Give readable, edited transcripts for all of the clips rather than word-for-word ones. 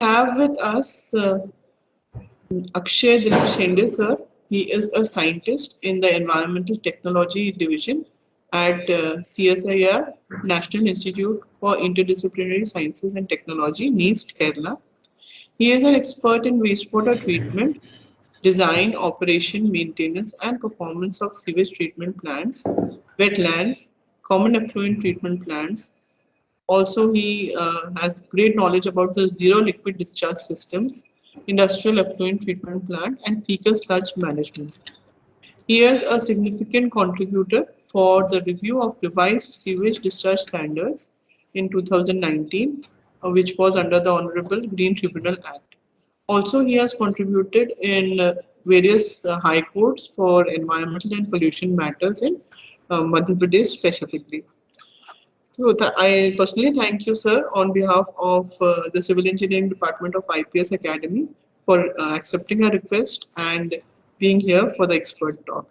Have with us Akshay Dilip Shende, sir. He is a scientist in the Environmental Technology Division at CSIR, National Institute for Interdisciplinary Sciences and Technology, NIIST, Kerala. He is an expert in wastewater treatment, design, operation, maintenance, and performance of sewage treatment plants, wetlands, common effluent treatment plants. Also, he has great knowledge about the zero liquid discharge systems, industrial effluent treatment plant, and fecal sludge management. He is a significant contributor for the review of revised sewage discharge standards in 2019, which was under the Honorable Green Tribunal Act. Also, he has contributed in various high courts for environmental and pollution matters in Madhya Pradesh specifically. So I personally thank you, sir, on behalf of the Civil Engineering Department of IPS Academy for accepting our request and being here for the expert talk.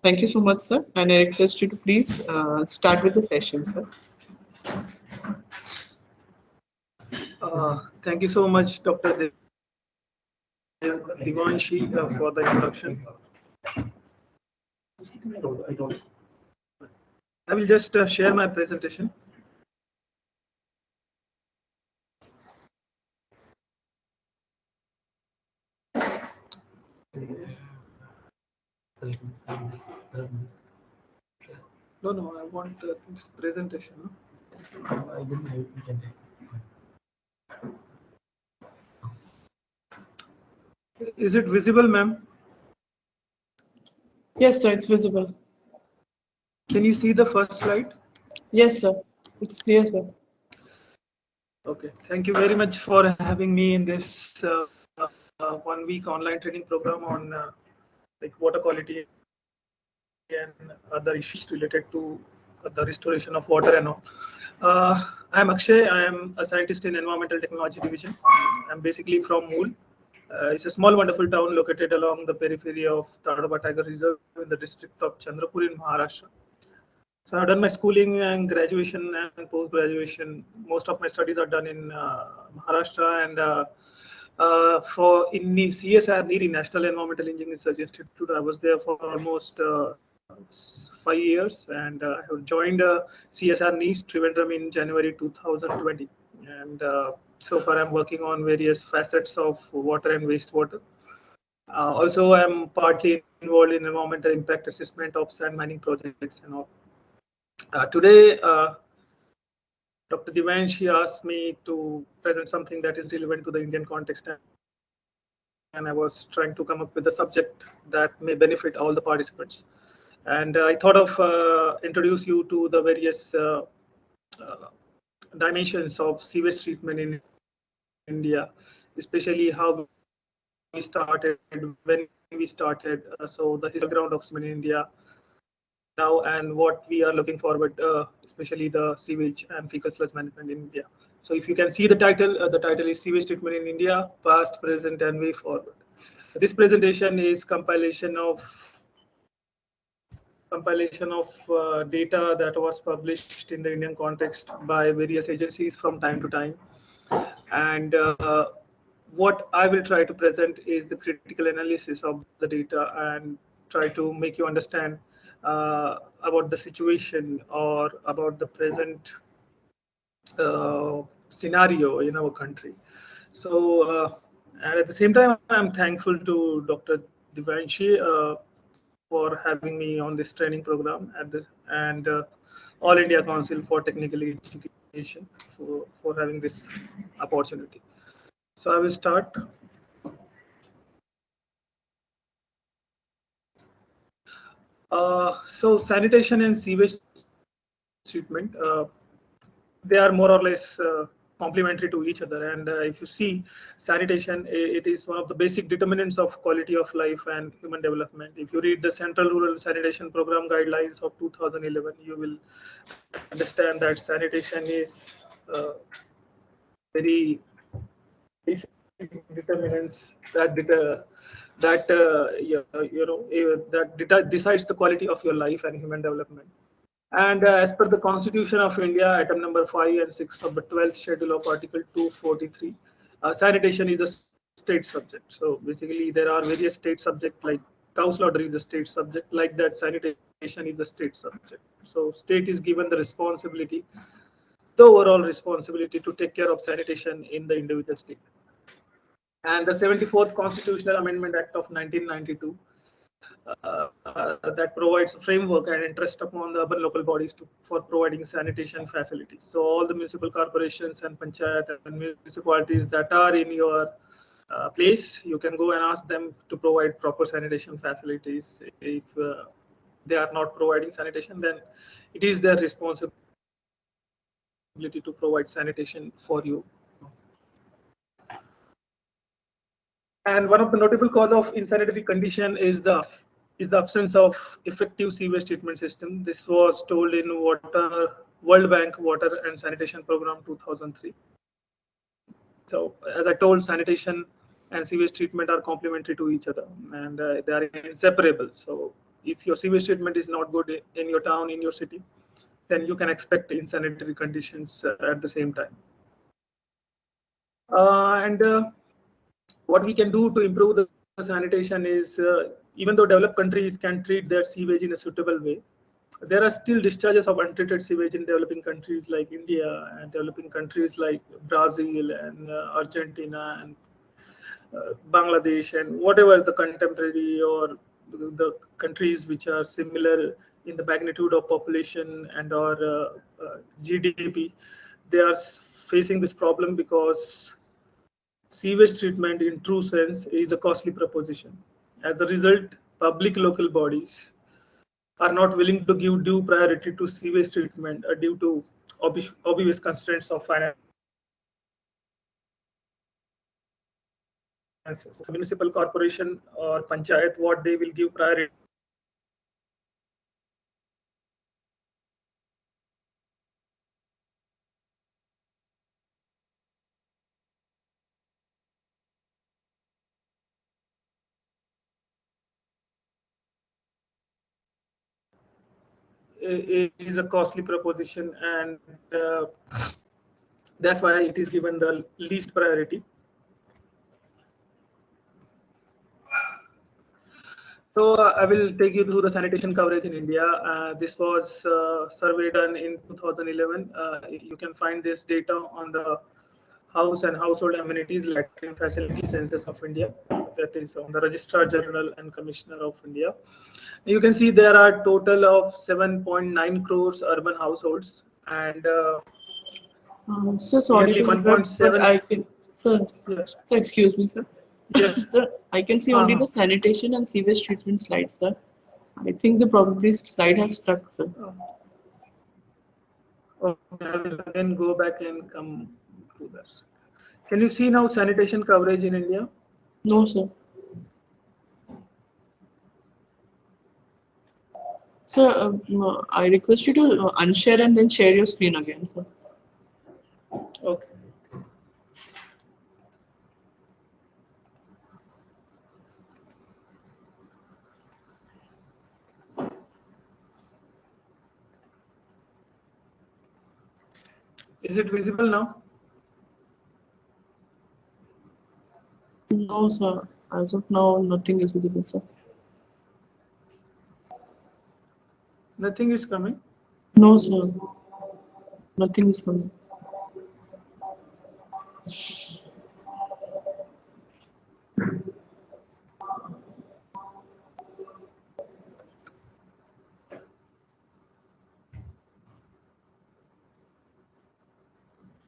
Thank you so much, sir, and I request you to please start with the session, sir. Thank you so much, Dr. Divanshi, for the introduction. I will just share my presentation. No, I want this presentation. Is it visible, ma'am? Yes, sir, it's visible. Can you see the first slide? Yes, sir, it's clear, sir. Okay, thank you very much for having me in this 1 week online training program on like water quality and other issues related to the restoration of water and all. I am Akshay. I am a scientist in Environmental Technology Division. I'm basically from Mool. It's a small, wonderful town located along the periphery of Tadaba Tiger Reserve in the district of Chandrapur in Maharashtra. So I've done my schooling and graduation and post-graduation. Most of my studies are done in Maharashtra, and for in the CSIR, National Environmental Engineering Research Institute, I was there for almost 5 years, and I have joined CSIR NIIST Trivandrum in January 2020, and so far I'm working on various facets of water and wastewater. Also, I'm partly involved in environmental impact assessment of sand mining projects and all. Today, Dr. Divanshi asked me to present something that is relevant to the Indian context, and I was trying to come up with a subject that may benefit all the participants. And I thought of introduce you to the various dimensions of sewage treatment in India, especially how we started, when we started, so the historical ground of cement in India now, and what we are looking forward, especially the sewage and fecal sludge management in India. So if you can see the title is Sewage Treatment in India, Past, Present, and Way Forward. This presentation is compilation of data that was published in the Indian context by various agencies from time to time. And what I will try to present is the critical analysis of the data and try to make you understand about the situation or about the present scenario in our country. So, and at the same time, I'm thankful to Dr. Divanshi for having me on this training program at this, and All India Council for Technical Education for having this opportunity. So I will start. So sanitation and sewage treatment, they are more or less complementary to each other. And if you see, sanitation, it is one of the basic determinants of quality of life and human development. If you read the Central Rural Sanitation Program Guidelines of 2011, you will understand that sanitation is very basic determinants that decides the quality of your life and human development. And as per the Constitution of India, item number 5 and 6 of the 12th schedule of Article 243, Sanitation is a state subject. So basically, there are various state subjects like cow slaughter is a state subject. Like that, sanitation is a state subject. So state is given the overall responsibility to take care of sanitation in the individual state. And the 74th Constitutional Amendment Act of 1992 that provides a framework and interest upon the urban local bodies for providing sanitation facilities. So all the municipal corporations and panchayat and municipalities that are in your place, you can go and ask them to provide proper sanitation facilities. If they are not providing sanitation, then it is their responsibility to provide sanitation for you. And one of the notable cause of insanitary condition is the absence of effective sewage treatment system. This was told in World Bank Water and Sanitation Program 2003. So as I told, sanitation and sewage treatment are complementary to each other, and they are inseparable. So if your sewage treatment is not good in your town, in your city, then you can expect insanitary conditions at the same time. And what we can do to improve the sanitation is, even though developed countries can treat their sewage in a suitable way, there are still discharges of untreated sewage in developing countries like India and developing countries like Brazil and Argentina and Bangladesh and whatever the contemporary or the countries which are similar in the magnitude of population and or GDP, they are facing this problem because sewage treatment in true sense is a costly proposition. As a result, public local bodies are not willing to give due priority to sewage treatment due to obvious constraints of finances. Municipal corporation or panchayat, what they will give priority is a costly proposition, and that's why it is given the least priority. So I will take you through the sanitation coverage in India. This was survey done in 2011. You can find this data on the House and Household Amenities Latrine Facility Census of India. That is on the Registrar General and Commissioner of India. You can see there are total of 7.9 crores urban households and So sorry nearly to interrupt, but 1.7. I can, sir, Yes. sir, excuse me, sir. Yes. Sir, I can see only the sanitation and sewage treatment slide, sir. I think the probably slide has stuck, sir. Okay, I will again go back and come to this. Can you see now sanitation coverage in India? No, sir. Sir, I request you to unshare and then share your screen again, sir. Okay. Is it visible now? No, sir. As of now, nothing is visible, sir. Nothing is coming. No, sir. Nothing is coming.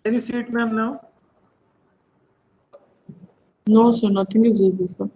Can you see it, ma'am, now? No, sir. Nothing is visible, sir.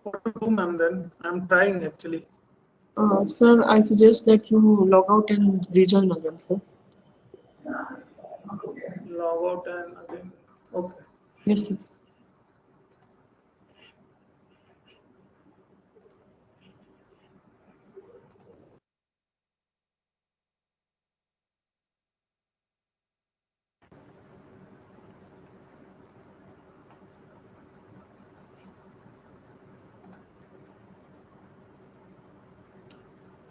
What to do, ma'am, then? I'm trying actually. Sir, I suggest that you log out and rejoin again, sir. log out and again. Okay. Yes, yes.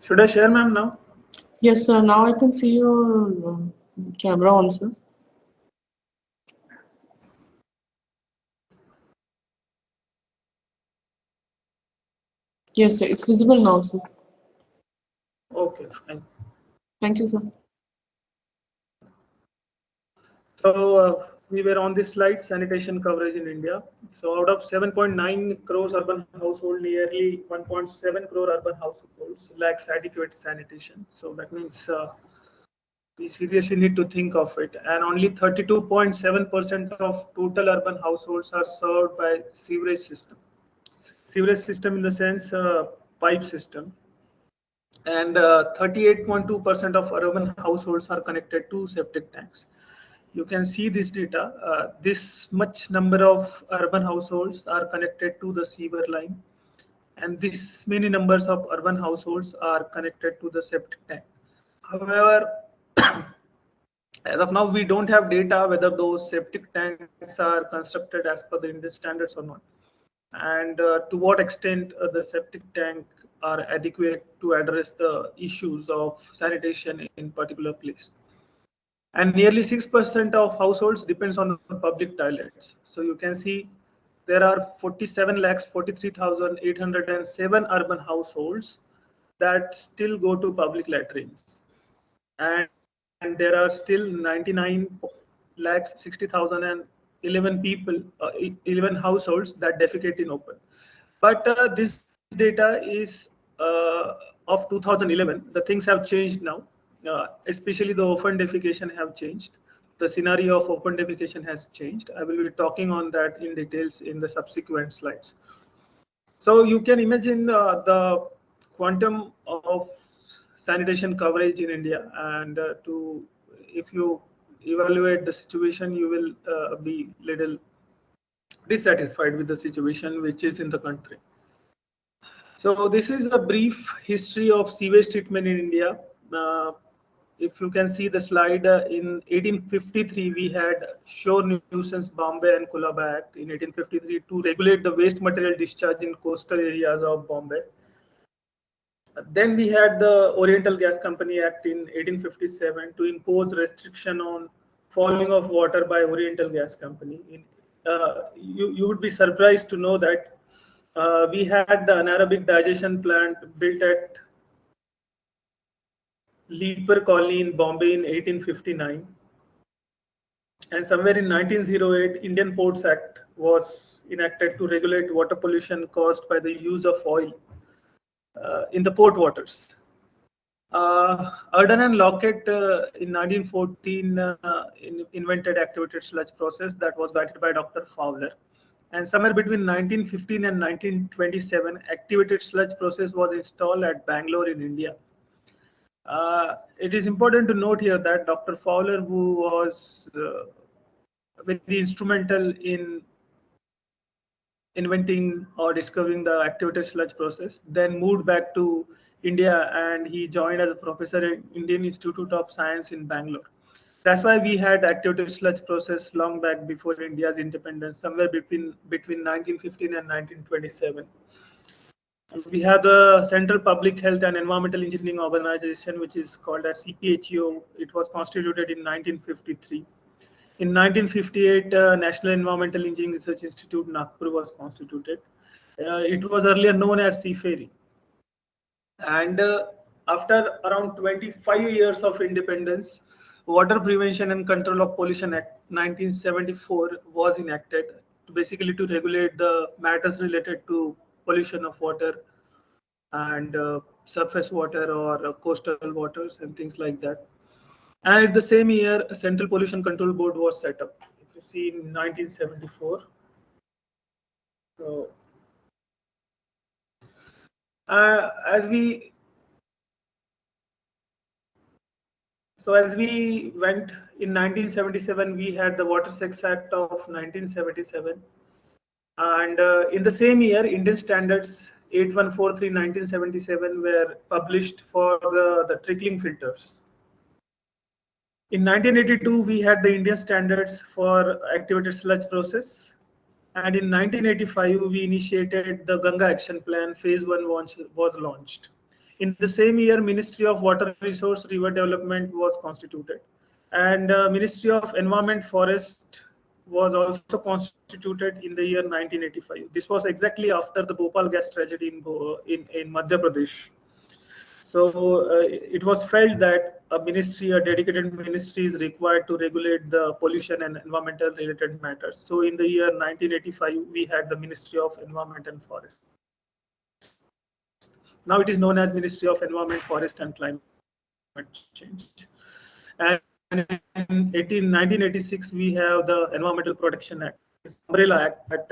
Should I share, ma'am, now? Yes, sir. Now I can see your camera on, sir. Yes, sir. It's visible now, sir. Okay, fine. Thank you, sir. So we were on this slide, sanitation coverage in India. So out of 7.9 crores urban household, nearly 1.7 crore urban households lacks adequate sanitation. So that means we seriously need to think of it. And only 32.7% of total urban households are served by sewerage system. Sewerage system in the sense pipe system. And 38.2% of urban households are connected to septic tanks. You can see this data. This much number of urban households are connected to the sewer line, and this many numbers of urban households are connected to the septic tank. However, as of now, we don't have data whether those septic tanks are constructed as per the Indian standards or not, and to what extent the septic tank are adequate to address the issues of sanitation in particular place. And nearly 6% of households depends on the public toilets. So you can see there are 47 lakhs 43,807 urban households that still go to public latrines, and there are still 99 lakhs 60,011 people, 11 households that defecate in open. But this data is of 2011. The things have changed now, especially the open defecation have changed. The scenario of open defecation has changed. I will be talking on that in details in the subsequent slides. So you can imagine the quantum of sanitation coverage in India, and if you evaluate the situation, you will be little dissatisfied with the situation which is in the country. So this is a brief history of sewage treatment in India. Uh, if you can see the slide, in 1853 we had Shore Nuisance Bombay and Colaba Act in 1853 to regulate the waste material discharge in coastal areas of Bombay. Then we had the Oriental Gas Company Act in 1857 to impose restriction on fouling of water by Oriental Gas Company. You would be surprised to know that we had the anaerobic digestion plant built at Leaper Colony in Bombay in 1859. And somewhere in 1908, Indian Ports Act was enacted to regulate water pollution caused by the use of oil in the port waters. Arden and Lockett in 1914 invented activated sludge process that was guided by Dr. Fowler. And somewhere between 1915 and 1927, activated sludge process was installed at Bangalore in India. It is important to note here that Dr. Fowler, who was very instrumental in inventing or discovering the activated sludge process, then moved back to India and he joined as a professor at Indian Institute of Science in Bangalore. That's why we had activated sludge process long back before India's independence, somewhere between 1915 and 1927. We have the Central Public Health and Environmental Engineering Organization, which is called as CPHEO. It was constituted in 1953. In 1958, National Environmental Engineering Research Institute, Nagpur, was constituted. It was earlier known as CFERI. And after around 25 years of independence, Water Prevention and Control of Pollution Act 1974 was enacted, basically to regulate the matters related to pollution of water and surface water or coastal waters and things like that. And at the same year, a Central Pollution Control Board was set up. If you see in 1974. So, So as we went in 1977, we had the Water Sex Act of 1977. And in the same year, Indian Standards 8143 1977 were published for the trickling filters. In 1982, we had the Indian Standards for activated sludge process. And in 1985, we initiated the Ganga Action Plan. Phase 1 was launched. In the same year, Ministry of Water Resource River Development was constituted. And Ministry of Environment Forest was also constituted in the year 1985. This was exactly after the Bhopal gas tragedy in Madhya Pradesh. So it was felt that a dedicated ministry is required to regulate the pollution and environmental related matters. So in the year 1985, we had the Ministry of Environment and Forest. Now it is known as Ministry of Environment, Forest and Climate Change. And in 1986, we have the Environmental Protection Act. This umbrella act that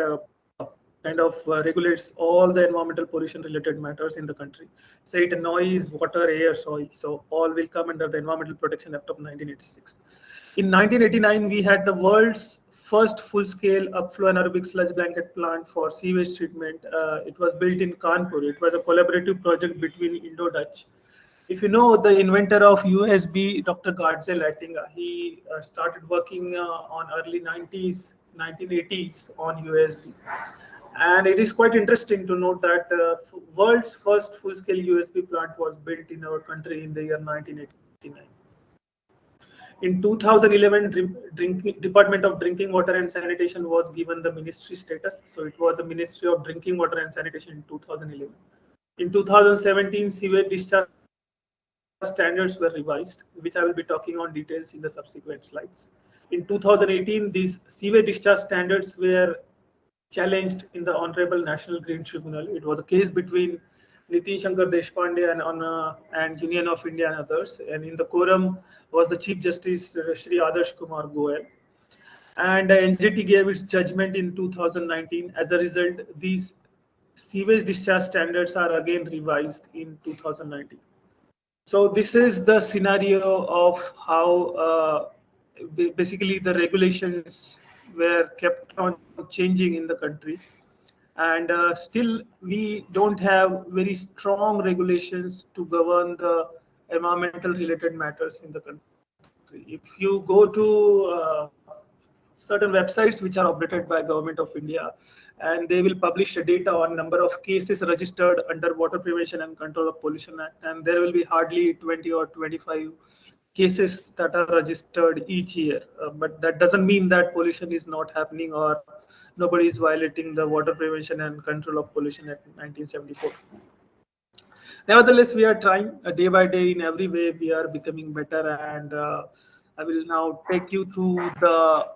kind of regulates all the environmental pollution related matters in the country. Say it noise, water, air, soil. So all will come under the Environmental Protection Act of 1986. In 1989, we had the world's first full-scale upflow anaerobic sludge blanket plant for sewage treatment. It was built in Kanpur. It was a collaborative project between Indo-Dutch. If you know the inventor of USB, Dr. Garzel, I think he started working on early 1980s on USB. And it is quite interesting to note that the world's first full-scale USB plant was built in our country in the year 1989. In 2011, Department of Drinking Water and Sanitation was given the ministry status. So it was the Ministry of Drinking Water and Sanitation in 2011. In 2017, sewage discharge standards were revised, which I will be talking on details in the subsequent slides. In 2018, these sewage discharge standards were challenged in the Honorable National Green Tribunal. It was a case between Nitin Shankar Deshpande and Union of India and others. And in the quorum was the Chief Justice Shri Adarsh Kumar Goel. And NGT gave its judgment in 2019. As a result, these sewage discharge standards are again revised in 2019. So this is the scenario of how basically the regulations were kept on changing in the country. And still we don't have very strong regulations to govern the environmental related matters in the country. If you go to certain websites which are operated by Government of India, and they will publish data on number of cases registered under Water Prevention and Control of Pollution Act, and there will be hardly 20 or 25 cases that are registered each year. But that doesn't mean that pollution is not happening or nobody is violating the Water Prevention and Control of Pollution Act 1974. Nevertheless, we are trying day by day. In every way we are becoming better, and I will now take you through the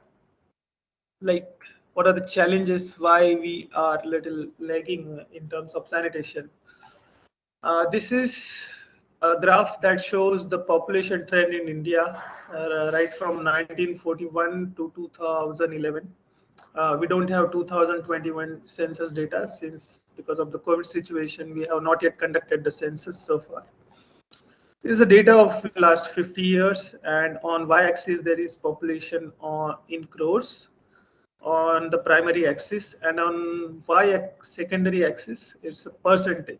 what are the challenges, why we are little lagging in terms of sanitation. This is a graph that shows the population trend in India right from 1941 to 2011. We don't have 2021 census data since because of the COVID situation, we have not yet conducted the census so far. This is the data of last 50 years, and on y-axis there is population in crores on the primary axis, and on secondary axis it's a percentage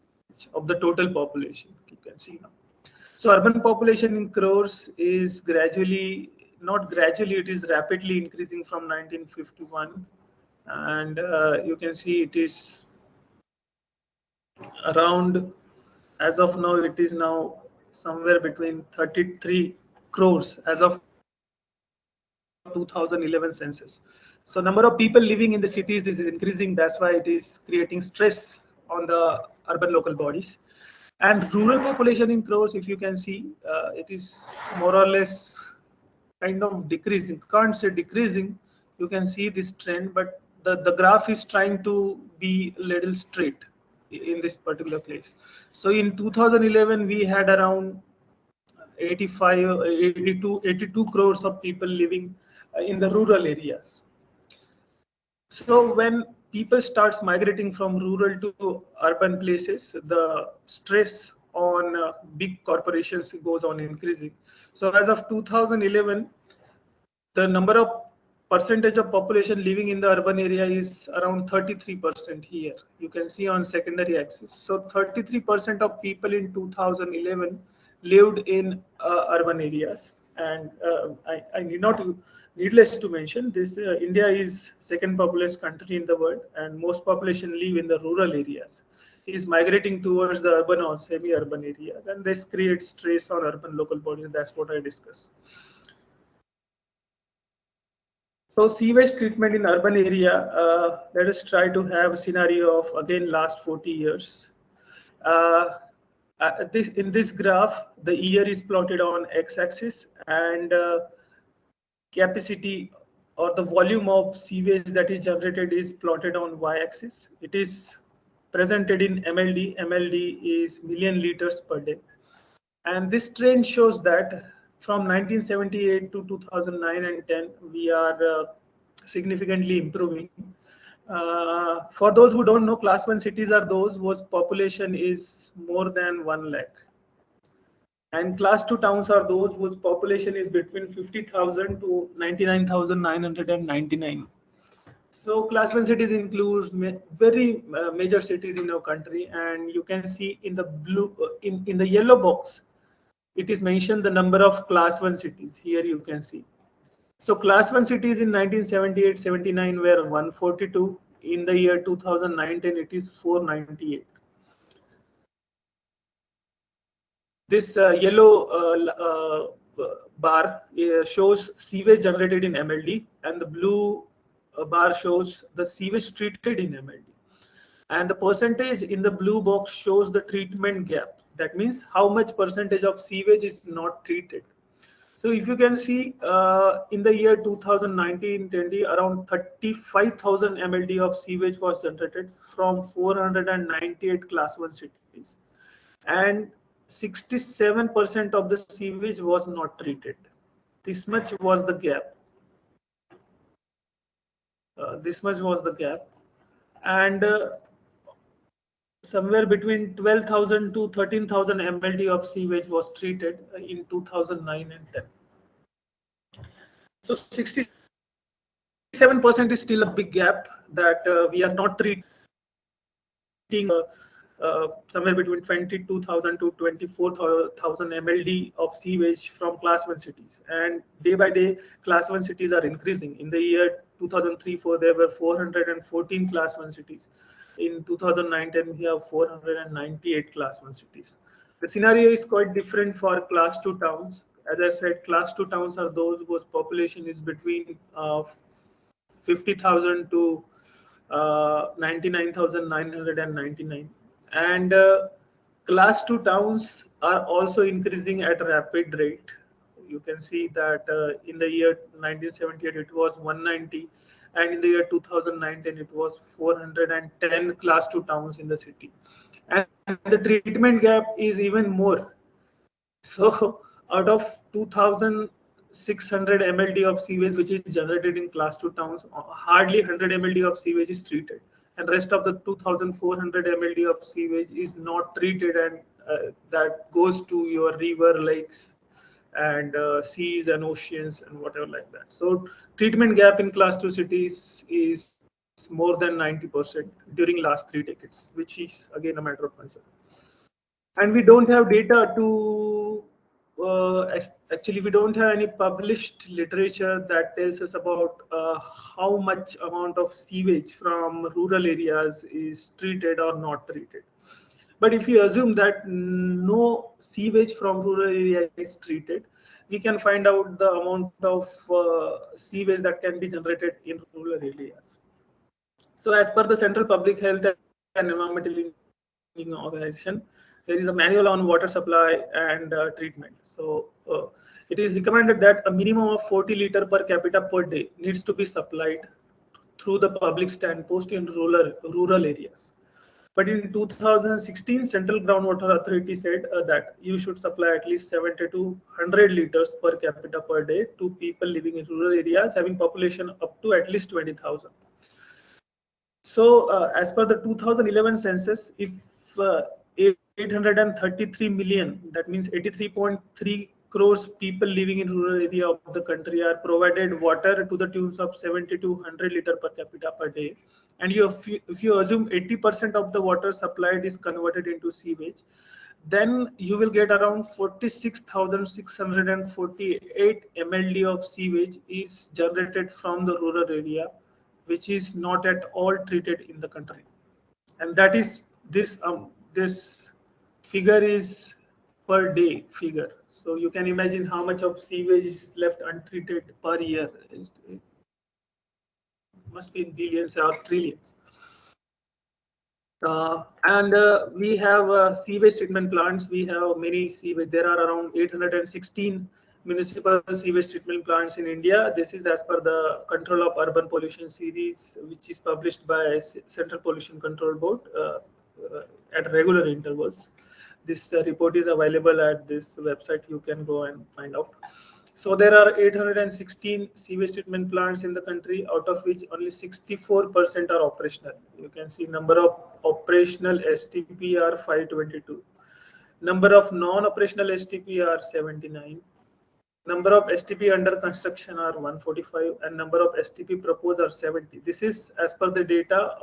of the total population. You can see now. So urban population in crores is not gradually, it is rapidly increasing from 1951, and you can see it is around, as of now, it is now somewhere between 33 crores as of 2011 census. So number of people living in the cities is increasing. That's why it is creating stress on the urban local bodies. And rural population in crores, if you can see, it is more or less kind of decreasing. Can't say decreasing. You can see this trend, but the graph is trying to be a little straight in this particular place. So in 2011, we had around 82 crores of people living in the rural areas. So when people starts migrating from rural to urban places, the stress on big corporations goes on increasing. So as of 2011, the number of percentage of population living in the urban area is around 33% here. You can see on secondary axis. So 33% of people in 2011 lived in urban areas. And I need not, needless to mention, this India is second populous country in the world, and most population live in the rural areas. Is migrating towards the urban or semi-urban areas, and this creates stress on urban local bodies. That's what I discussed. So sewage treatment in urban area, let us try to have a scenario of again last 40 years. Uh, in this graph, the year is plotted on x-axis, and capacity or the volume of sewage that is generated is plotted on y-axis. It is presented in MLD. MLD is million liters per day. And this trend shows that from 1978 to 2009 and 10, we are significantly improving. For those who don't know, class 1 cities are those whose population is more than 1 lakh. And class 2 towns are those whose population is between 50,000 to 99,999. So class 1 cities includes very major cities in our country, and you can see in the blue, in the yellow box, it is mentioned the number of class 1 cities. Here you can see. So class 1 cities in 1978-79 were 142. In the year 2019, it is 498. This yellow bar shows sewage generated in MLD, and the blue bar shows the sewage treated in MLD. And the percentage in the blue box shows the treatment gap. That means how much percentage of sewage is not treated. So if you can see, in the year 2019-20, around 35,000 MLD of sewage was generated from 498 class 1 cities. And 67% of the sewage was not treated. This much was the gap. And somewhere between 12,000 to 13,000 MLD of sewage was treated in 2009 and 10. So 67% is still a big gap that we are not treating somewhere between 22,000 to 24,000 MLD of sewage from class 1 cities. And day by day, class 1 cities are increasing. In the year 2003-4, there were 414 class 1 cities. In 2009-10, we have 498 class 1 cities. The scenario is quite different for class 2 towns. As I said, class 2 towns are those whose population is between 50,000 to 99,999. And class 2 towns are also increasing at a rapid rate. You can see that in the year 1978 it was 190, and in the year 2019 it was 410 class 2 towns in the city. And the treatment gap is even more. So out of 2,600 MLD of sewage which is generated in class 2 towns, hardly 100 MLD of sewage is treated, and rest of the 2,400 MLD of sewage is not treated, and that goes to your river, lakes, and seas and oceans and whatever like that. So treatment gap in class 2 cities is more than 90% during last 3 decades, which is again a matter of concern. And we don't have data to actually we don't have any published literature that tells us about how much amount of sewage from rural areas is treated or not treated. But if you assume that no sewage from rural area is treated, we can find out the amount of sewage that can be generated in rural areas. So as per the Central Public Health and Environmental Organization, there is a manual on water supply and treatment. So it is recommended that a minimum of 40 liter per capita per day needs to be supplied through the public stand post in rural areas. But in 2016, Central Groundwater Authority said that you should supply at least 70 to 100 liters per capita per day to people living in rural areas having population up to at least 20,000. So as per the 2011 census, if 833 million, that means 83.3 crores people living in rural area of the country are provided water to the tunes of 70 to 100 liter per capita per day. And if you assume 80% of the water supplied is converted into sewage, then you will get around 46,648 mld of sewage is generated from the rural area, which is not at all treated in the country. And that is this figure is per day figure. So you can imagine how much of sewage is left untreated per year. It must be in billions or trillions. And we have sewage treatment plants. We have many sewage. There are around 816 municipal sewage treatment plants in India. This is as per the Control of Urban Pollution series, which is published by Central Pollution Control Board at regular intervals. This report is available at this website. You can go and find out. So there are 816 sewage treatment plants in the country, out of which only 64% are operational. You can see number of operational STP are 522. Number of non-operational STP are 79. Number of STP under construction are 145, and number of STP proposed are 70. This is as per the data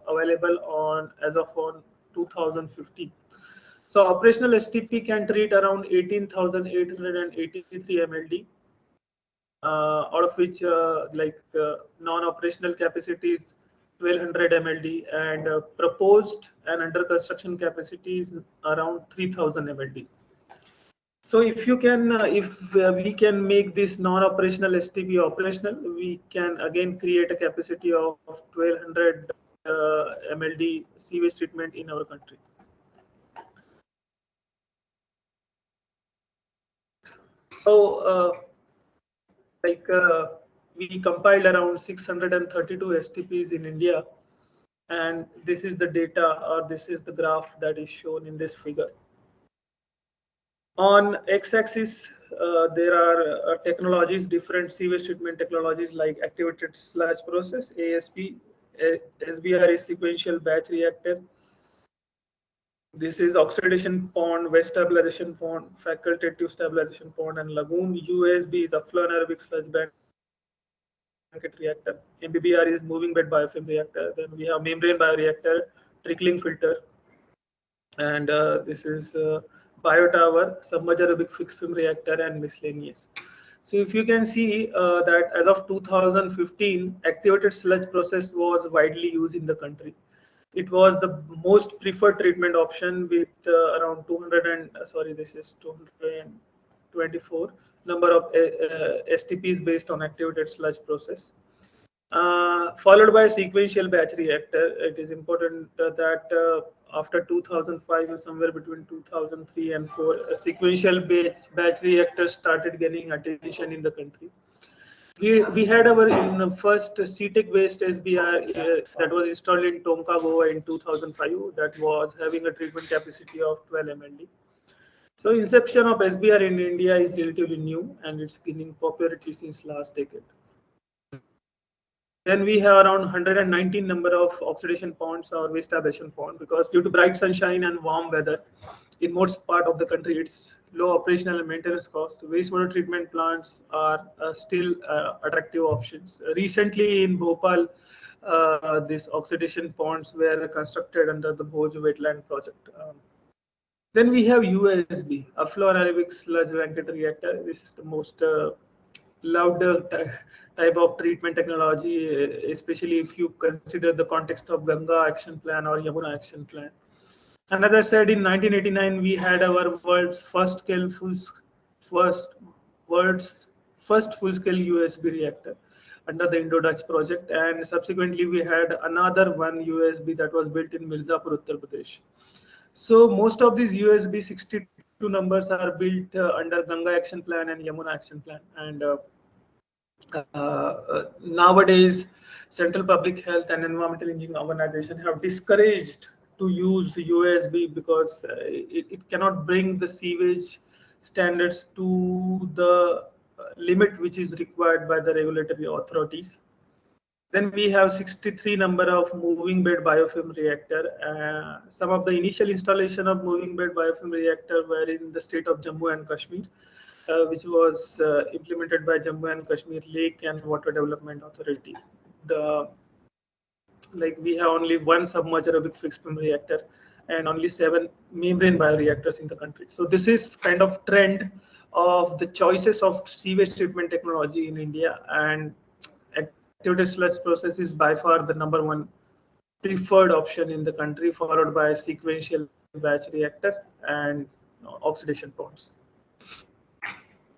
available as of 2015. So operational STP can treat around 18,883 MLD, out of which non-operational capacity is 1200 MLD, and proposed and under construction capacity is around 3000 MLD. So if you can, if we can make this non-operational STP operational, we can again create a capacity of 1200 MLD sewage treatment in our country. So we compiled around 632 STPs in India, and this is the data, or this is the graph that is shown in this figure. On x-axis, there are technologies, different sewage treatment technologies like activated sludge process, ASP, SBR is sequential batch reactor. This is oxidation pond, wet stabilization pond, facultative stabilization pond, and lagoon. USB is affluent aerobic sludge blanket reactor. MBBR is moving bed biofilm reactor. Then we have membrane bioreactor, trickling filter, and this is biotower, submerged aerobic fixed film reactor, and miscellaneous. So if you can see that as of 2015, activated sludge process was widely used in the country. It was the most preferred treatment option with around 200 and this is 224 number of STPs based on activated sludge process. Followed by sequential batch reactor. It is important that after 2005, somewhere between 2003 and 4, a sequential batch reactor started gaining attention in the country. We had our first CTEC based SBR that was installed in Tonka, Goa in 2005, that was having a treatment capacity of 12 MLD. So inception of SBR in India is relatively new, and it's gaining popularity since last decade. Then we have around 119 number of oxidation ponds or waste stabilization pond, because due to bright sunshine and warm weather in most part of the country, it's low operational and maintenance cost. Wastewater treatment plants are still attractive options. Recently in Bhopal, these oxidation ponds were constructed under the Bhoj wetland project. Then we have USB, affluent aerobic sludge blanket reactor. This is the most loved type of treatment technology, especially if you consider the context of Ganga Action Plan or Yamuna Action Plan. And as I said, in 1989, we had our world's first full-scale USB reactor under the Indo-Dutch project, and subsequently we had another one USB that was built in Mirzapur, Uttar Pradesh. So most of these USB 62 numbers are built under Ganga Action Plan and Yamuna Action Plan, and nowadays Central Public Health and Environmental Engineering Organization have discouraged to use USB because it cannot bring the sewage standards to the limit which is required by the regulatory authorities. Then we have 63 number of moving bed biofilm reactor. Some of the initial installation of moving bed biofilm reactor were in the state of Jammu and Kashmir, which was implemented by Jammu and Kashmir Lake and Water Development Authority. We have only one submerged aerobic fixed film reactor and only 7 membrane bioreactors in the country. So this is kind of trend of the choices of sewage treatment technology in India, and activated sludge process is by far the number one preferred option in the country, followed by sequential batch reactor and oxidation ponds.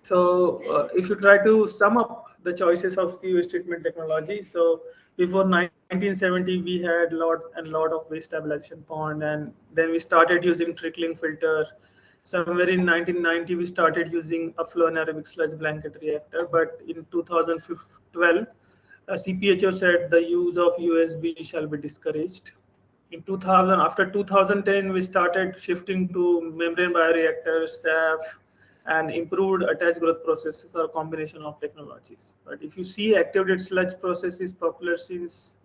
So if you try to sum up the choices of sewage treatment technology, so before 1970 we had lot of waste stabilization pond, and then we started using trickling filter. Somewhere in 1990 we started using a flow anaerobic sludge blanket reactor, but in 2012 CPHO said the use of USB shall be discouraged. In 2000, after 2010, we started shifting to membrane bioreactors, SAF, and improved attached growth processes or combination of technologies. But if you see, activated sludge process is popular since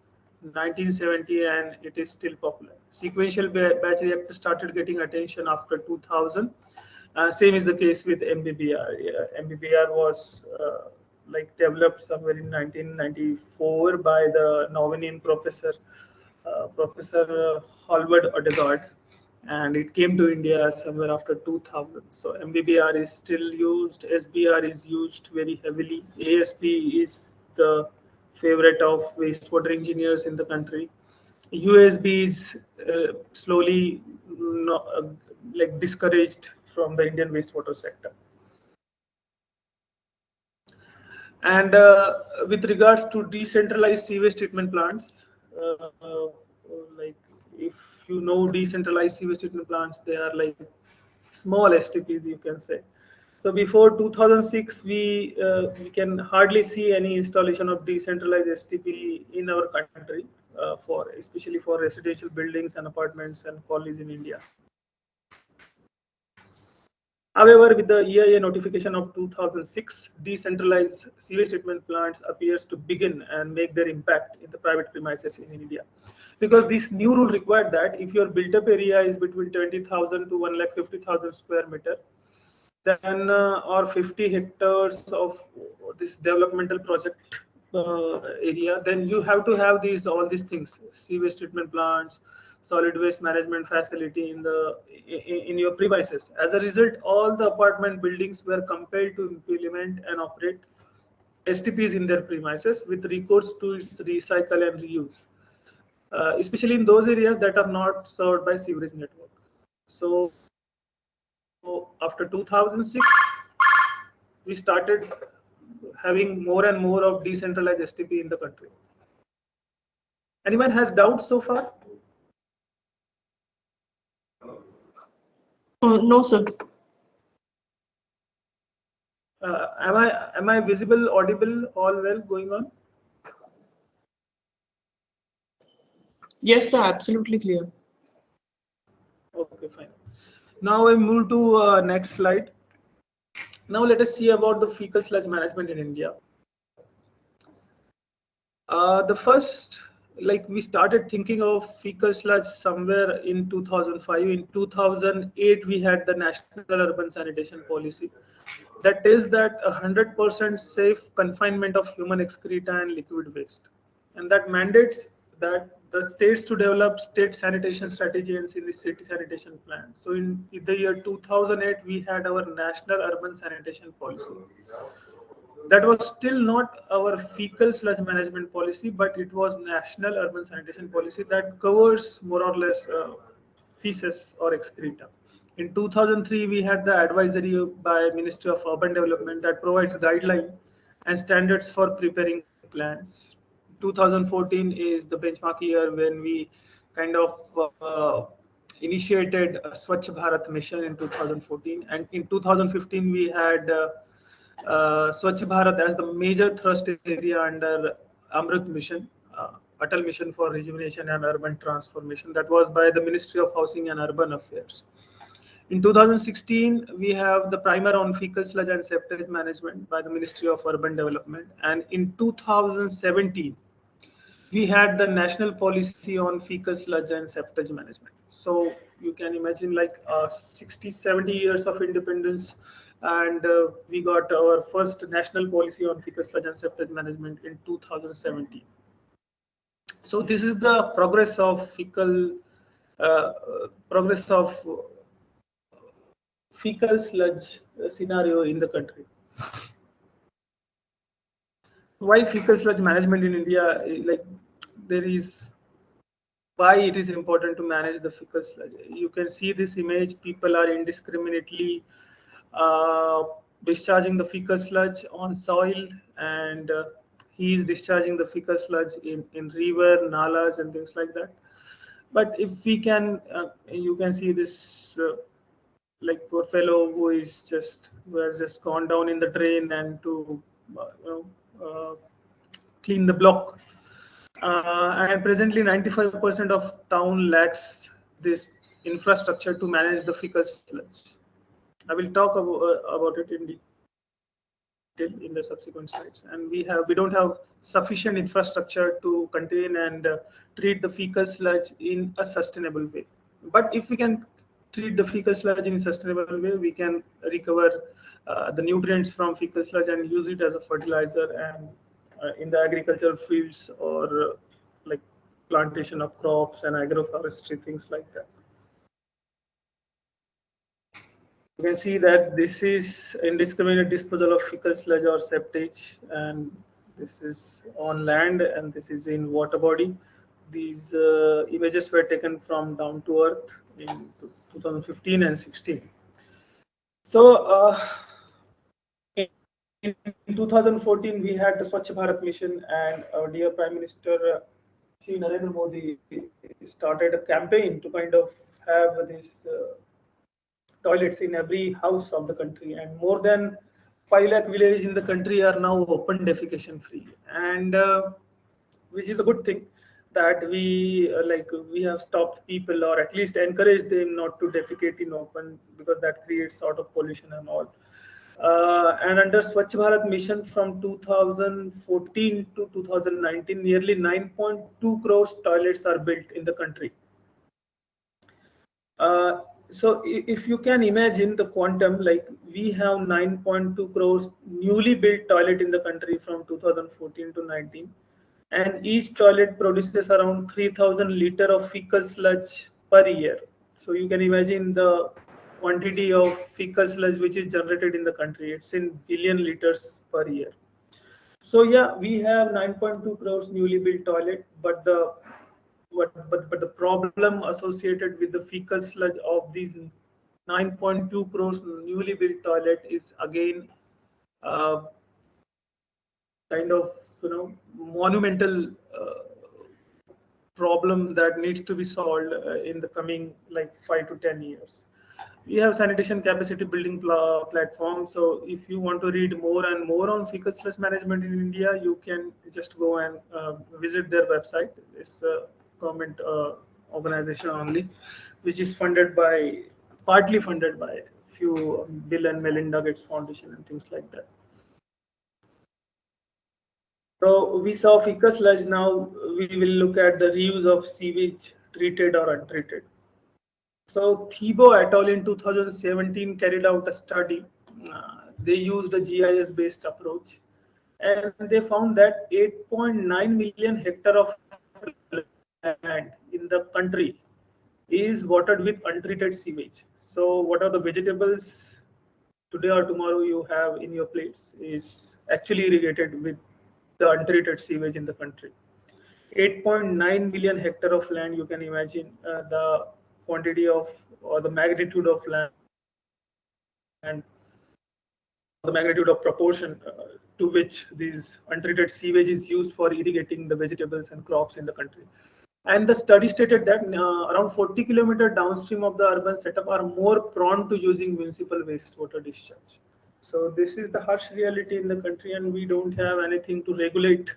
1970 and it is still popular. Sequential batch reactor started getting attention after 2000. Same is the case with MBBR. MBBR was developed somewhere in 1994 by the Novenian professor, Professor Halvard Odegaard, and it came to India somewhere after 2000. So MBBR is still used, SBR is used very heavily, ASP is the favorite of wastewater engineers in the country. USB is slowly discouraged from the Indian wastewater sector. And with regards to decentralized sewage treatment plants, like if you know decentralized sewage treatment plants, they are like small STPs, you can say. So before 2006, we can hardly see any installation of decentralized STP in our country, especially for residential buildings and apartments and colonies in India. However, with the EIA notification of 2006, decentralized sewage treatment plants appears to begin and make their impact in the private premises in India. Because this new rule required that if your built-up area is between 20,000 to 1,50,000 square meter, then or 50 hectares of this developmental project area, then you have to have all these things: sewage treatment plants, solid waste management facility in your premises. As a result, all the apartment buildings were compelled to implement and operate STPs in their premises with recourse to its recycle and reuse, especially in those areas that are not served by sewerage network. So after 2006, we started having more and more of decentralized STP in the country. Anyone has doubts so far? No, sir. Am I visible, audible, all well going on? Yes, sir. Absolutely clear. Okay, fine. Now I move to next slide. Now let us see about the fecal sludge management in India. The first, we started thinking of fecal sludge somewhere in 2005. In 2008, we had the National Urban Sanitation Policy that tells that 100% safe confinement of human excreta and liquid waste, and that mandates that the states to develop state sanitation strategy and city sanitation plan. So in the year 2008, we had our National Urban Sanitation Policy. That was still not our fecal sludge management policy, but it was National Urban Sanitation Policy that covers more or less feces or excreta. In 2003, we had the advisory by Ministry of Urban Development that provides guidelines and standards for preparing plans. 2014 is the benchmark year when we kind of initiated a Swachh Bharat mission in 2014, and in 2015 we had Swachh Bharat as the major thrust area under Amrit mission, Atal Mission for Rejuvenation and Urban Transformation. That was by the Ministry of Housing and Urban Affairs. In 2016, we have the primer on fecal sludge and septage management by the Ministry of Urban Development. And in 2017, we had the national policy on fecal sludge and septage management. So you can imagine like 60, 70 years of independence, and we got our first national policy on fecal sludge and septage management in 2017. So this is the progress of progress of fecal sludge scenario in the country. Why fecal sludge management in India? Like there is why it is important to manage the fecal sludge. You can see this image. People are indiscriminately uh, discharging the fecal sludge on soil, and he is discharging the fecal sludge in river, nalas, and things like that. But if we can, you can see this. Like poor fellow who has just gone down in the drain and to clean the block. And presently, 95% of town lacks this infrastructure to manage the fecal sludge. I will talk about it in detail in the subsequent slides. And we don't have sufficient infrastructure to contain and treat the fecal sludge in a sustainable way. But if we can treat the fecal sludge in a sustainable way, we can recover the nutrients from fecal sludge and use it as a fertilizer and in the agricultural fields or like plantation of crops and agroforestry, things like that. You can see that this is indiscriminate disposal of fecal sludge or septage, and this is on land and this is in water body. These images were taken from down to earth in 2015 and 16. So, in 2014, we had the Swachh Bharat mission, and our dear Prime Minister Shri Narendra Modi started a campaign to kind of have these toilets in every house of the country, and more than 5 lakh villages in the country are now open defecation free, and which is a good thing that we have stopped people or at least encouraged them not to defecate in open, because that creates sort of pollution and all. And under Swachh Bharat mission from 2014 to 2019, nearly 9.2 crores toilets are built in the country. So if you can imagine the quantum, like we have 9.2 crores newly built toilet in the country from 2014 to 19, and each toilet produces around 3,000 liter of fecal sludge per year. So you can imagine the quantity of fecal sludge which is generated in the country. It's in billion liters per year. So yeah, we have 9.2 crores newly built toilet, but the problem associated with the fecal sludge of these 9.2 crores newly built toilet is again uh, kind of monumental problem that needs to be solved in the coming like 5 to 10 years. We have sanitation capacity building platform. So if you want to read more and more on fecal sludge management in India, you can just go and visit their website. It's a government organization only, which is partly funded by few Bill and Melinda Gates Foundation and things like that. So we saw fecal sludge. Now we will look at the reuse of sewage, treated or untreated. So Thibault et al. In 2017 carried out a study. They used a GIS-based approach, and they found that 8.9 million hectare of land in the country is watered with untreated sewage. So what are the vegetables today or tomorrow you have in your plates is actually irrigated with the untreated sewage in the country. 8.9 million hectare of land, you can imagine the quantity of or the magnitude of land, the magnitude of proportion to which these untreated sewage is used for irrigating the vegetables and crops in the country. And the study stated that around 40 kilometers downstream of the urban setup are more prone to using municipal wastewater discharge. So this is the harsh reality in the country, and we don't have anything to regulate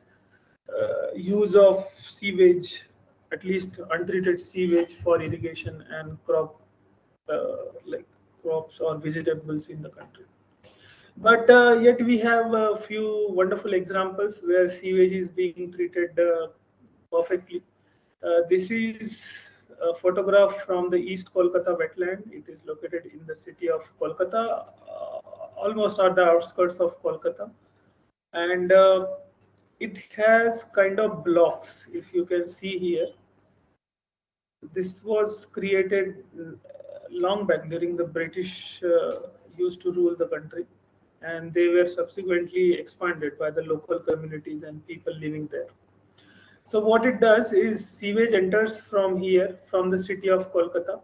use of sewage, at least untreated sewage for irrigation and like crops or vegetables in the country. But yet we have a few wonderful examples where sewage is being treated perfectly. This is a photograph from the East Kolkata wetland. It is located in the city of Kolkata, almost at the outskirts of Kolkata, and it has kind of blocks. If you can see here, this was created long back during the British used to rule the country, and they were subsequently expanded by the local communities and people living there. So what it does is sewage enters from here, from the city of Kolkata,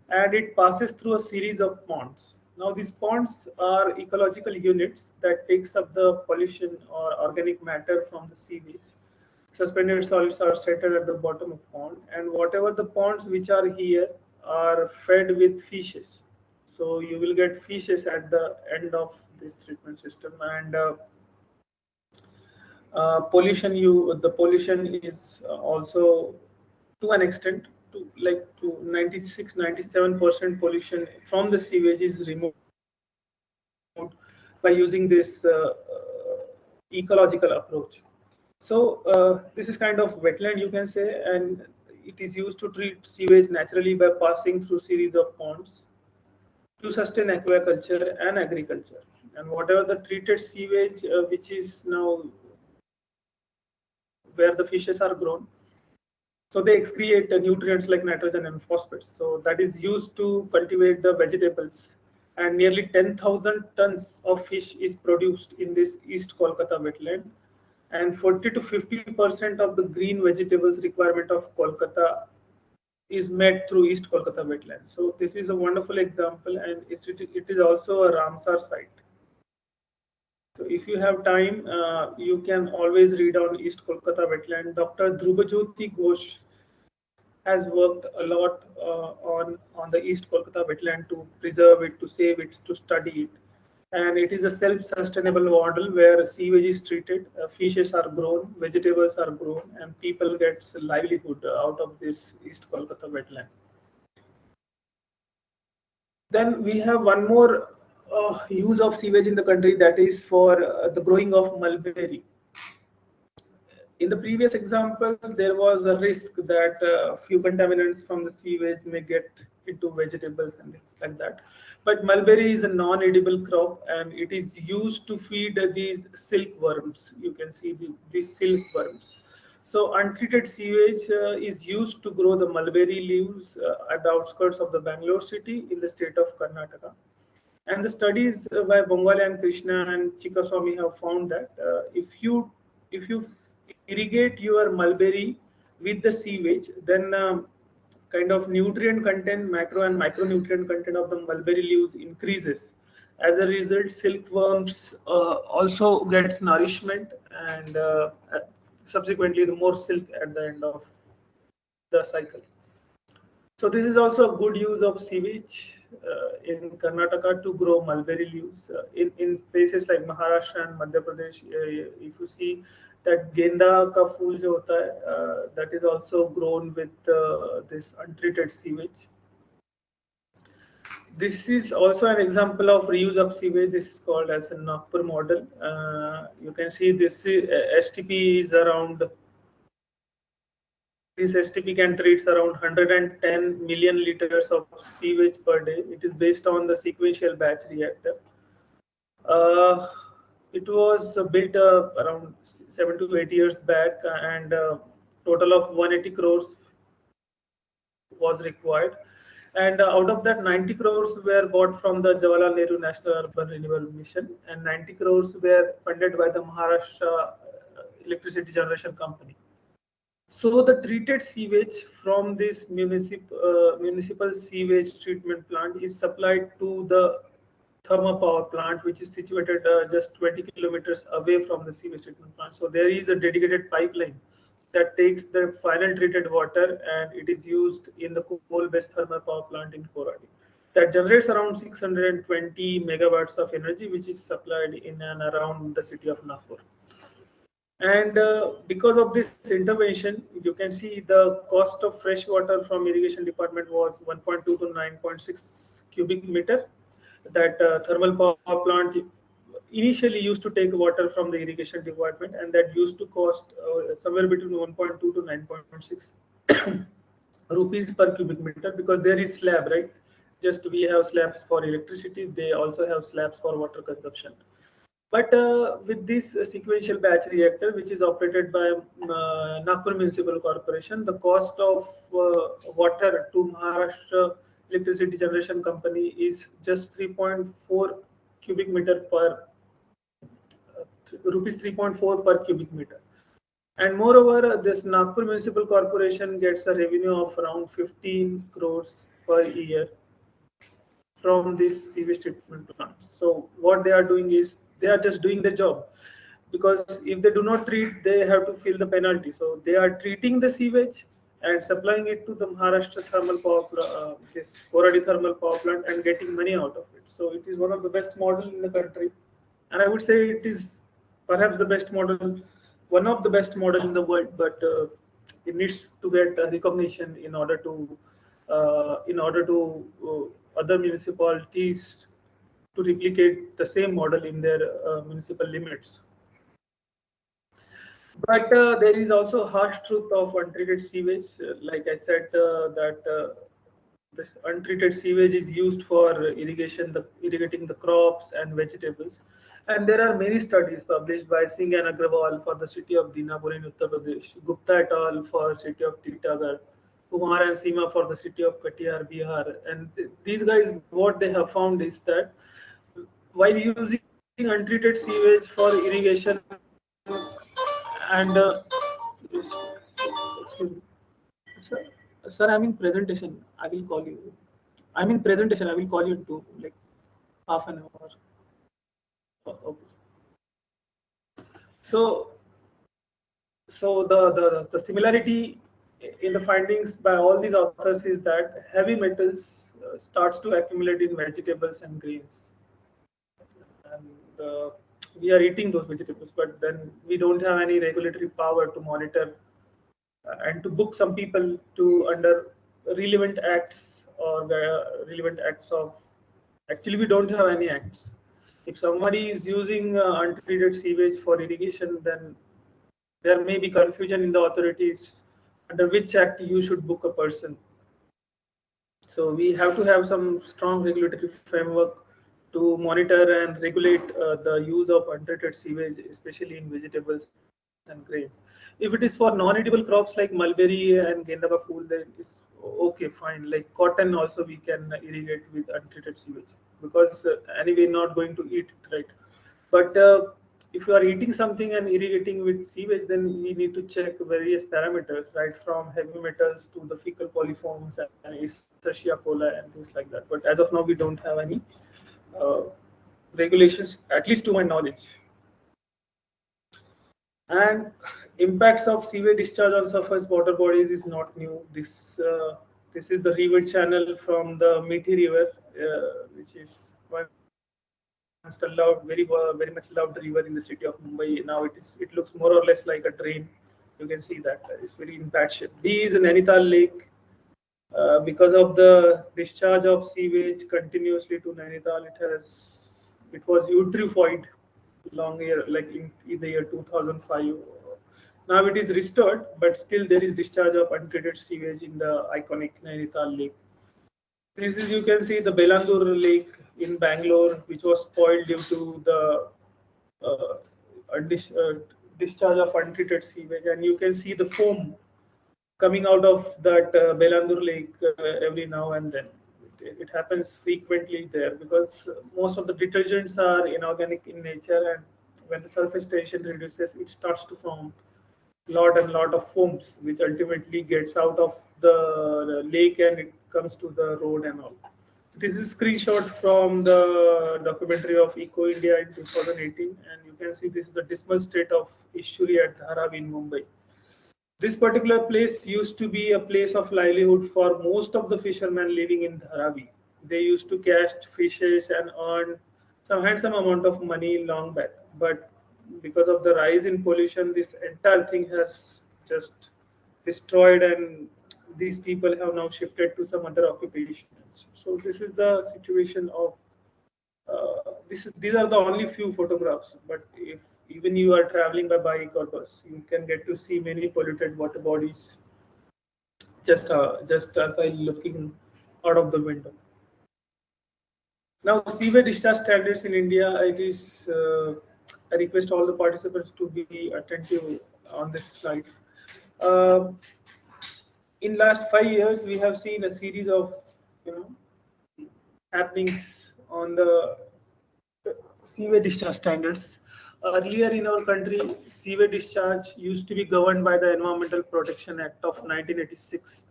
and it passes through a series of ponds. Now these ponds are ecological units that takes up the pollution or organic matter from the sewage. Suspended solids are settled at the bottom of pond, and whatever the ponds which are here are fed with fishes. So you will get fishes at the end of this treatment system, and the pollution is also to an extent to 96-97% pollution from the sewage is removed by using this ecological approach. So this is kind of wetland, you can say, and it is used to treat sewage naturally by passing through series of ponds to sustain aquaculture and agriculture. And whatever the treated sewage, which is now where the fishes are grown, so they excrete nutrients like nitrogen and phosphates. So that is used to cultivate the vegetables. And nearly 10,000 tons of fish is produced in this East Kolkata wetland. And 40 to 50% of the green vegetables requirement of Kolkata is met through East Kolkata wetland. So this is a wonderful example, and it is also a Ramsar site. So if you have time, you can always read on East Kolkata wetland. Dr. Dhrubajyoti Ghosh has worked a lot on the East Kolkata wetland to preserve it, to save it, to study it. And it is a self-sustainable model where sewage is treated, fishes are grown, vegetables are grown, and people get livelihood out of this East Kolkata wetland. Then we have one more use of sewage in the country, that is for the growing of mulberry. In the previous example, there was a risk that few contaminants from the sewage may get into vegetables and things like that. But mulberry is a non-edible crop, and it is used to feed these silkworms. You can see these silkworms. So untreated sewage is used to grow the mulberry leaves at the outskirts of the Bangalore city in the state of Karnataka. And the studies by Bongale and Krishna and Chikaswamy have found that if you irrigate your mulberry with the sewage, then kind of nutrient content, macro and micronutrient content of the mulberry leaves increases. As a result, silkworms also gets nourishment, and subsequently the more silk at the end of the cycle. So this is also a good use of sewage in Karnataka to grow mulberry leaves. In places like Maharashtra and Madhya Pradesh, if you see that genda ka phool jo hota hai, that is also grown with this untreated sewage. This is also an example of reuse of sewage. This is called as a Nagpur model. You can see this STP is around. This STP can treat around 110 million liters of sewage per day. It is based on the sequential batch reactor. Uh, it was built around 7 to 8 years back, and total of 180 crores was required. And out of that, 90 crores were bought from the Jawaharlal Nehru National Urban Renewal Mission, and 90 crores were funded by the Maharashtra Electricity Generation Company. So the treated sewage from this municipal sewage treatment plant is supplied to the thermal power plant, which is situated just 20 kilometers away from the sewage treatment plant. So there is a dedicated pipeline that takes the final treated water, and it is used in the coal-based thermal power plant in Koradi. That generates around 620 megawatts of energy, which is supplied in and around the city of Nagpur. And because of this intervention, you can see the cost of fresh water from irrigation department was 1.2 to 9.6 cubic meter. That thermal power plant initially used to take water from the irrigation department, and that used to cost somewhere between 1.2 to 9.6 rupees per cubic meter, because there is slab, right? Just we have slabs for electricity, they also have slabs for water consumption. But with this sequential batch reactor, which is operated by Nagpur Municipal Corporation, the cost of water to Maharashtra Electricity Generation Company is just 3.4 cubic meter per rupees 3.4 per cubic meter. And moreover, this Nagpur Municipal Corporation gets a revenue of around 15 crores per year from this sewage treatment plant. So what they are doing is they are just doing the job, because if they do not treat, they have to feel the penalty. So they are treating the sewage and supplying it to the Maharashtra thermal power this Koradi thermal power plant, and getting money out of it. So it is one of the best model in the country, and I would say it is perhaps the best model, one of the best model in the world. But it needs to get recognition in order to other municipalities to replicate the same model in their municipal limits. But there is also harsh truth of untreated sewage. Like I said, that this untreated sewage is used for irrigating the crops and vegetables. And there are many studies published by Singh and Agrawal for the city of Dinapur in Uttar Pradesh, Gupta et al. For city of Titagarh, Kumar and Seema for the city of Katihar, Bihar. And these guys, what they have found is that while using untreated sewage for irrigation and excuse me, sir, sir, I'm in presentation. I will call you. I'm in presentation. I will call you to like half an hour. Okay. So, so the similarity in the findings by all these authors is that heavy metals starts to accumulate in vegetables and grains, and we are eating those vegetables, but then we don't have any regulatory power to monitor and to book some people to under relevant acts, or the relevant acts of, actually we don't have any acts. If somebody is using untreated sewage for irrigation, then there may be confusion in the authorities under which act you should book a person. So we have to have some strong regulatory framework to monitor and regulate the use of untreated sewage, especially in vegetables and grains. If it is for non-edible crops like mulberry and gendaba fool, then it's okay, fine. Like cotton also we can irrigate with untreated sewage, because anyway not going to eat it, right? But if you are eating something and irrigating with sewage, then we need to check various parameters, right, from heavy metals to the fecal polyforms and Escherichia coli and things like that. But as of now, we don't have any uh, regulations, at least to my knowledge. And impacts of sewage discharge on surface water bodies is not new. This is the river channel from the Methi River, which is once a loved, very much loved river in the city of Mumbai. Now it looks more or less like a drain. You can see that it's very in bad shape. B is Nainital Lake. Because of the discharge of sewage continuously to Nainital, it was eutrophied long year, like in the year 2005. Now it is restored, but still there is discharge of untreated sewage in the iconic Nainital Lake. This is, you can see the Belandur Lake in Bangalore, which was spoiled due to the uh, discharge of untreated sewage, and you can see the foam coming out of that Belandur Lake every now and then. It happens frequently there, because most of the detergents are inorganic in nature, and when the surface tension reduces, it starts to form lot and lot of foams, which ultimately gets out of the lake and it comes to the road and all. This is screenshot from the documentary of Eco India in 2018, and you can see this is the dismal state of estuary at Dharavi in Mumbai. This particular place used to be a place of livelihood for most of the fishermen living in Dharavi. They used to catch fishes and earn some handsome amount of money long back. But because of the rise in pollution, this entire thing has just destroyed, and these people have now shifted to some other occupations. So this is the situation of these are the only few photographs, but if even you are traveling by bike or bus, you can get to see many polluted water bodies just by looking out of the window. Now, sewage discharge standards in India, it is, I request all the participants to be attentive on this slide. Uh, in last 5 years, we have seen a series of, you know, happenings on the sewage discharge standards. Earlier in our country, sewage discharge used to be governed by the Environmental Protection Act of 1986,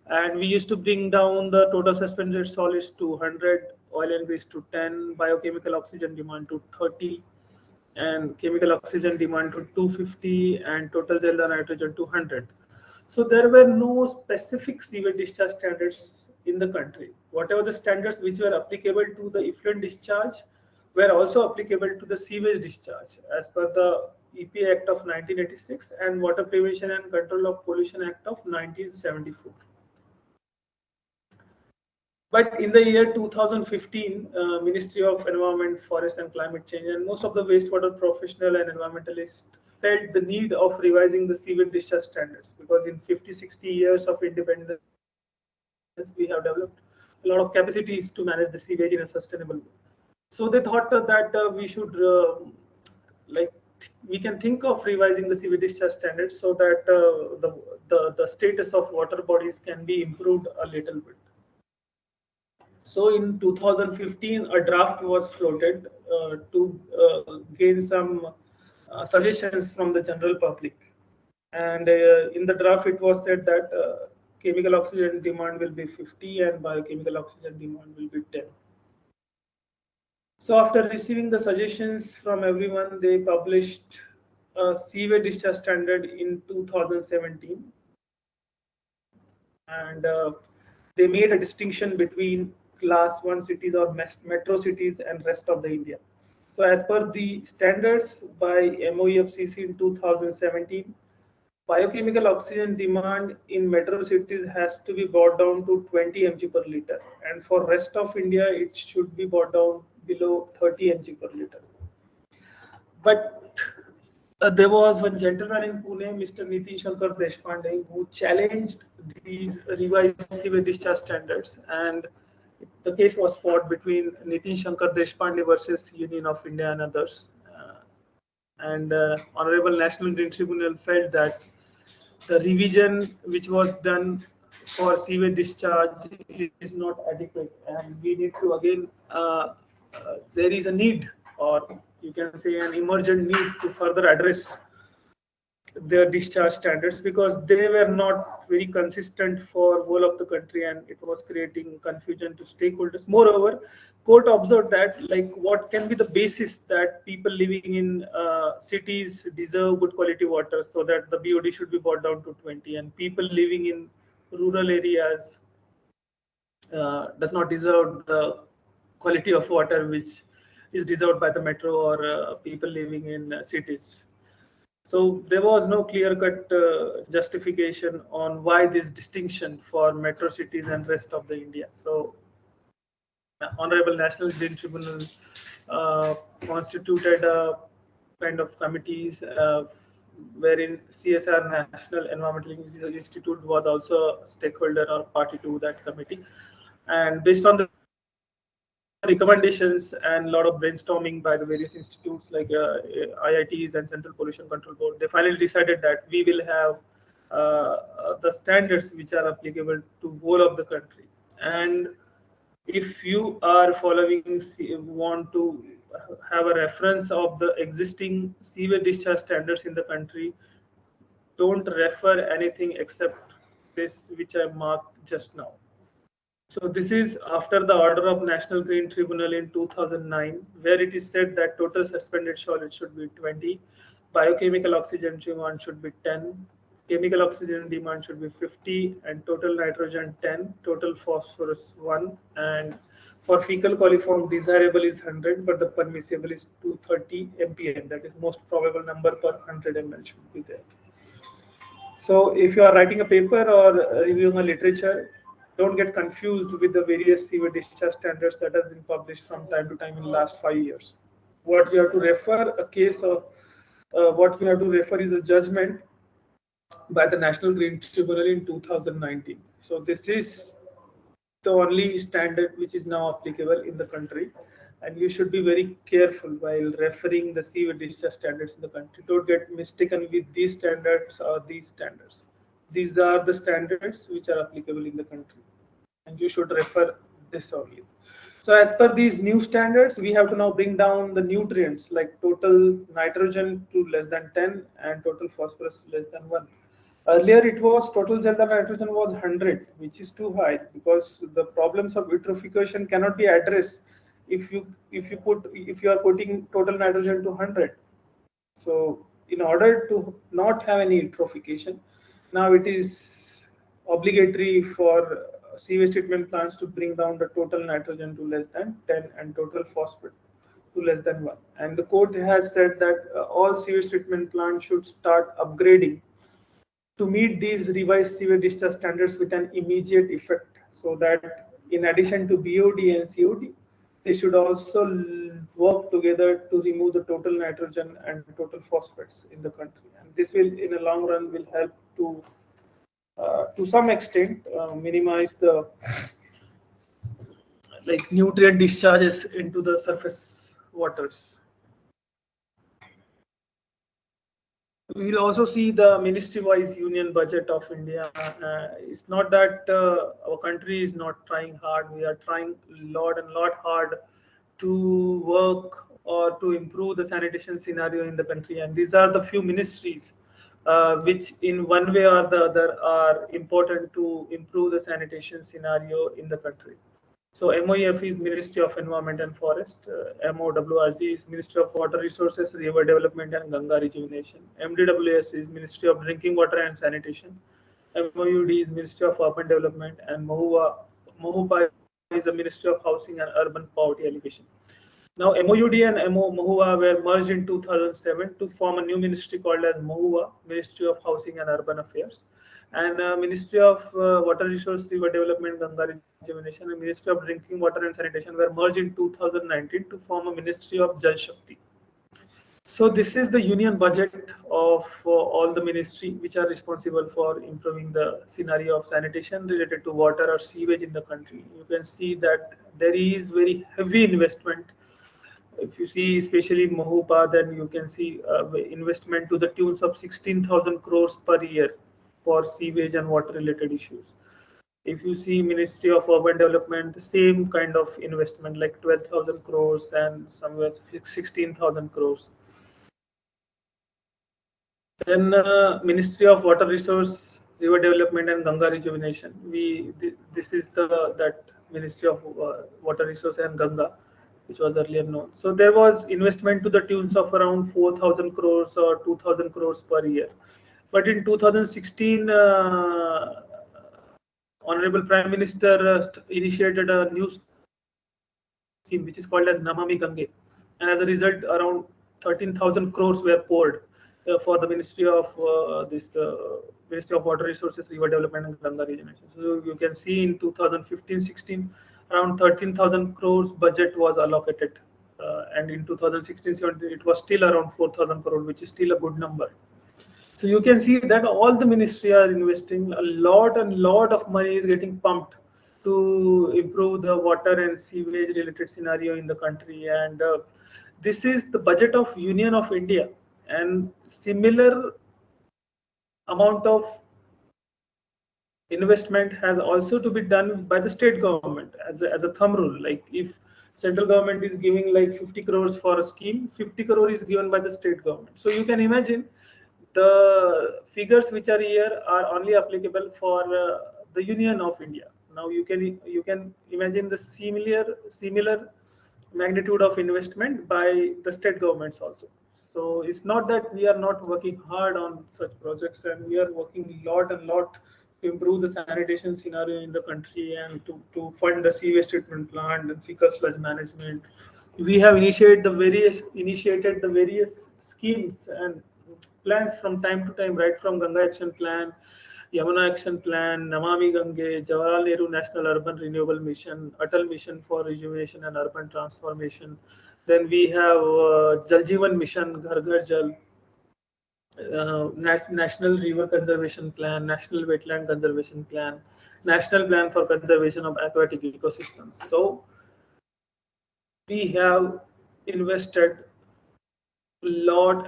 and we used to bring down the total suspended solids to 100, oil and grease to 10, biochemical oxygen demand to 30, and chemical oxygen demand to 250, and total gellar nitrogen to 100. So there were no specific sewage discharge standards in the country. Whatever the standards which were applicable to the effluent discharge were also applicable to the sewage discharge as per the EPA Act of 1986 and Water Prevention and Control of Pollution Act of 1974. But in the year 2015, Ministry of Environment, Forest and Climate Change and most of the wastewater professional and environmentalists felt the need of revising the sewage discharge standards, because in 50, 60 years of independence, we have developed a lot of capacities to manage the sewage in a sustainable way. So they thought that we should, like, we can think of revising the sewage discharge standards so that the status of water bodies can be improved a little bit. So in 2015, a draft was floated to gain some suggestions from the general public. And in the draft, it was said that chemical oxygen demand will be 50 and biochemical oxygen demand will be 10. So after receiving the suggestions from everyone, they published a sewage discharge standard in 2017, and they made a distinction between class 1 cities or metro cities and rest of the India. So as per the standards by MOEFCC in 2017, biochemical oxygen demand in metro cities has to be brought down to 20 mg per liter, and for rest of India it should be brought down below 30 mg per liter. But there was one gentleman in Pune, Mr. Nitin Shankar Deshpande, who challenged these revised sewage discharge standards, and the case was fought between Nitin Shankar Deshpande versus Union of India and others. And Honorable National Green Tribunal felt that the revision which was done for sewage discharge is not adequate, and we need to again, there is a need, or you can say an emergent need, to further address their discharge standards, because they were not very consistent for whole of the country and it was creating confusion to stakeholders. Moreover, court observed that, like, what can be the basis that people living in cities deserve good quality water, so that the BOD should be brought down to 20, and people living in rural areas does not deserve the quality of water which is deserved by the metro or people living in cities. So there was no clear-cut justification on why this distinction for metro cities and rest of the India. So Honorable National Green Tribunal constituted a kind of committees wherein CSIR National Environmental Institute was also a stakeholder or party to that committee. And based on the recommendations and a lot of brainstorming by the various institutes like IITs and Central Pollution Control Board, they finally decided that we will have the standards which are applicable to whole of the country. And if you are following, want to have a reference of the existing sewage discharge standards in the country, don't refer anything except this which I marked just now. So this is after the order of National Green Tribunal in 2009, where it is said that total suspended solid should be 20, biochemical oxygen demand should be 10, chemical oxygen demand should be 50, and total nitrogen 10, total phosphorus 1, and for fecal coliform desirable is 100, but the permissible is 230 mpn. That is most probable number per 100 ml should be there. So if you are writing a paper or reviewing a literature, don't get confused with the various sewage discharge standards that have been published from time to time in the last 5 years. What you have to refer a case of what you have to refer is a judgment by the National Green Tribunal in 2019. So this is the only standard which is now applicable in the country, and you should be very careful while referring the sewage discharge standards in the country. Don't get mistaken with these standards or these standards. These are the standards which are applicable in the country, and you should refer this only. So as per these new standards, we have to now bring down the nutrients like total nitrogen to less than 10 and total phosphorus less than 1. Earlier it was total cellular nitrogen was 100, which is too high because the problems of eutrophication cannot be addressed if you are putting total nitrogen to 100. So in order to not have any eutrophication, now it is obligatory for sewage treatment plants to bring down the total nitrogen to less than 10 and total phosphate to less than 1. And the court has said that all sewage treatment plants should start upgrading to meet these revised sewage discharge standards with an immediate effect, so that in addition to BOD and COD, they should also work together to remove the total nitrogen and total phosphates in the country. And this will, in the long run, will help to some extent, minimize the nutrient discharges into the surface waters. We'll also see the ministry-wise union budget of India. It's not that our country is not trying hard. We are trying lot hard to work or to improve the sanitation scenario in the country. And these are the few ministries which in one way or the other are important to improve the sanitation scenario in the country. So MOEF is Ministry of Environment and Forest. MOWRG is Ministry of Water Resources, River Development and Ganga Rejuvenation. MDWS is Ministry of Drinking Water and Sanitation. MOUD is Ministry of Urban Development, and MOHUPA is the Ministry of Housing and Urban Poverty Alleviation. Now MOUD and MOHUA were merged in 2007 to form a new ministry called as MOHUA, Ministry of Housing and Urban Affairs. And Ministry of Water Resource, River Development, Ganga Rejuvenation, and Ministry of Drinking Water and Sanitation were merged in 2019 to form a Ministry of Jal Shakti. So this is the union budget of all the ministry which are responsible for improving the scenario of sanitation related to water or sewage in the country. You can see that there is very heavy investment. If you see especially Mohupa, then you can see investment to the tunes of 16,000 crores per year for sewage and water related issues. If you see Ministry of Urban Development, the same kind of investment like 12,000 crores and somewhere 16,000 crores. Then Ministry of Water Resource, River Development and Ganga Rejuvenation. This is that Ministry of Water Resource and Ganga, which was earlier known. So there was investment to the tunes of around 4,000 crores or 2,000 crores per year. But in 2016, Honorable Prime Minister initiated a new scheme which is called as Namami Gange, and as a result, around 13,000 crores were poured for the Ministry of Ministry of Water Resources, River Development, and Ganga Rejuvenation. So you can see in 2015-16, around 13,000 crores budget was allocated, and in 2016-17, it was still around 4,000 crore, which is still a good number. So you can see that all the ministry are investing a lot of money is getting pumped to improve the water and sewage related scenario in the country. And this is the budget of Union of India, and similar amount of investment has also to be done by the state government as a thumb rule. Like if central government is giving like 50 crores for a scheme, 50 crore is given by the state government. So you can imagine the figures which are here are only applicable for the Union of India. Now you can imagine the similar magnitude of investment by the state governments also. So it's not that we are not working hard on such projects, and we are working lot to improve the sanitation scenario in the country and to fund the sewage treatment plant and fecal sludge management. We have initiated the various schemes and plans from time to time, right from Ganga Action Plan Yamuna Action Plan, Namami Gange, Jawaharlal Nehru National Urban Renewable Mission, Atal Mission for Rejuvenation and Urban Transformation. Then we have Jal Jeevan Mission, Ghar Ghar Jal, National River Conservation Plan, National Wetland Conservation Plan, National Plan for Conservation of Aquatic Ecosystems. So we have invested lot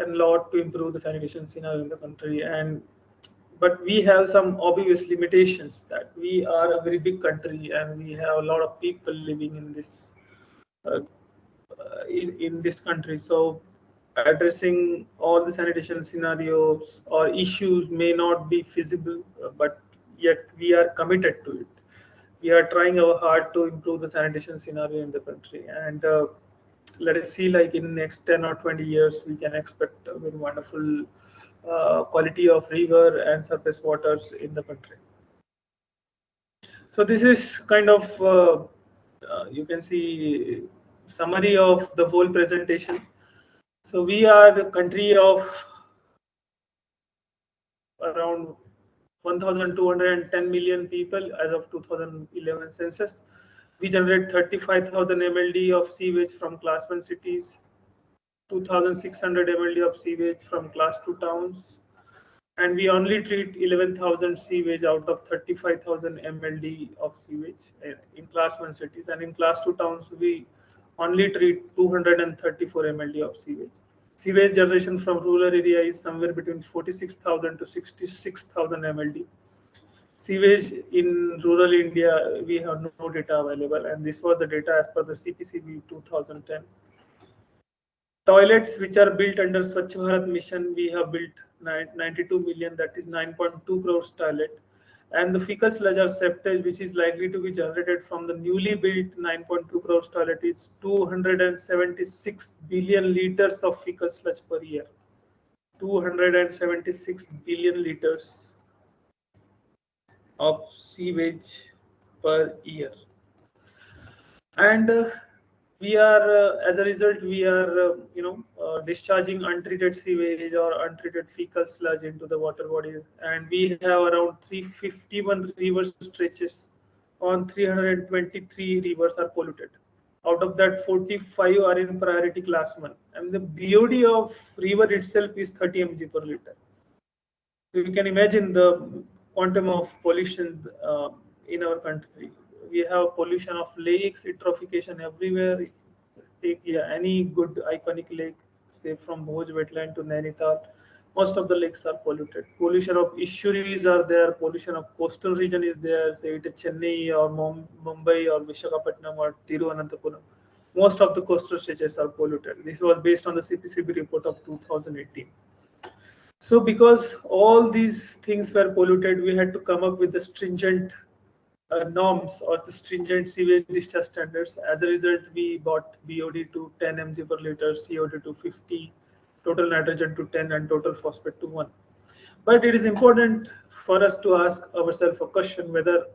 to improve the sanitation scenario in the country, and but we have some obvious limitations that we are a very big country and we have a lot of people living in this uh, in this country. So addressing all the sanitation scenarios or issues may not be feasible, but yet we are committed to it. We are trying our hard to improve the sanitation scenario in the country, and let us see, like in next 10 or 20 years we can expect a very wonderful quality of river and surface waters in the country. So this is kind of you can see summary of the whole presentation. So we are a country of around 1,210 million people as of 2011 census. We generate 35,000 MLD of sewage from class 1 cities, 2,600 MLD of sewage from class 2 towns, and we only treat 11,000 sewage out of 35,000 MLD of sewage in class 1 cities, and in class 2 towns we only treat 234 MLD of sewage. Sewage generation from rural area is somewhere between 46,000 to 66,000 MLD. Sewage in rural India, we have no data available, and this was the data as per the CPCB 2010. Toilets which are built under Swachh Bharat mission, we have built 92 million, that is 9.2 crores toilet. And the fecal sludge or septage which is likely to be generated from the newly built 9.2 crores toilet is 276 billion liters of fecal sludge per year. 276 billion liters of sewage per year. And we are as a result we are discharging untreated sewage or untreated fecal sludge into the water bodies, and we have around 351 river stretches on 323 rivers are polluted. Out of that, 45 are in priority class 1, and the BOD of river itself is 30 mg per liter. So you can imagine the quantum of pollution in our country. We have pollution of lakes, eutrophication everywhere. Take any good iconic lake, say from Bhoj wetland to Nainital, most of the lakes are polluted. Pollution of estuaries are there. Pollution of coastal region is there. Say it is Chennai or Mumbai or Visakhapatnam or Tiruvananthapuram. Most of the coastal stretches are polluted. This was based on the CPCB report of 2018. So, because all these things were polluted, we had to come up with the stringent norms or the stringent sewage discharge standards. As a result, we brought BOD to 10 mg per liter, COD to 50, total nitrogen to 10, and total phosphate to 1. But it is important for us to ask ourselves a question whether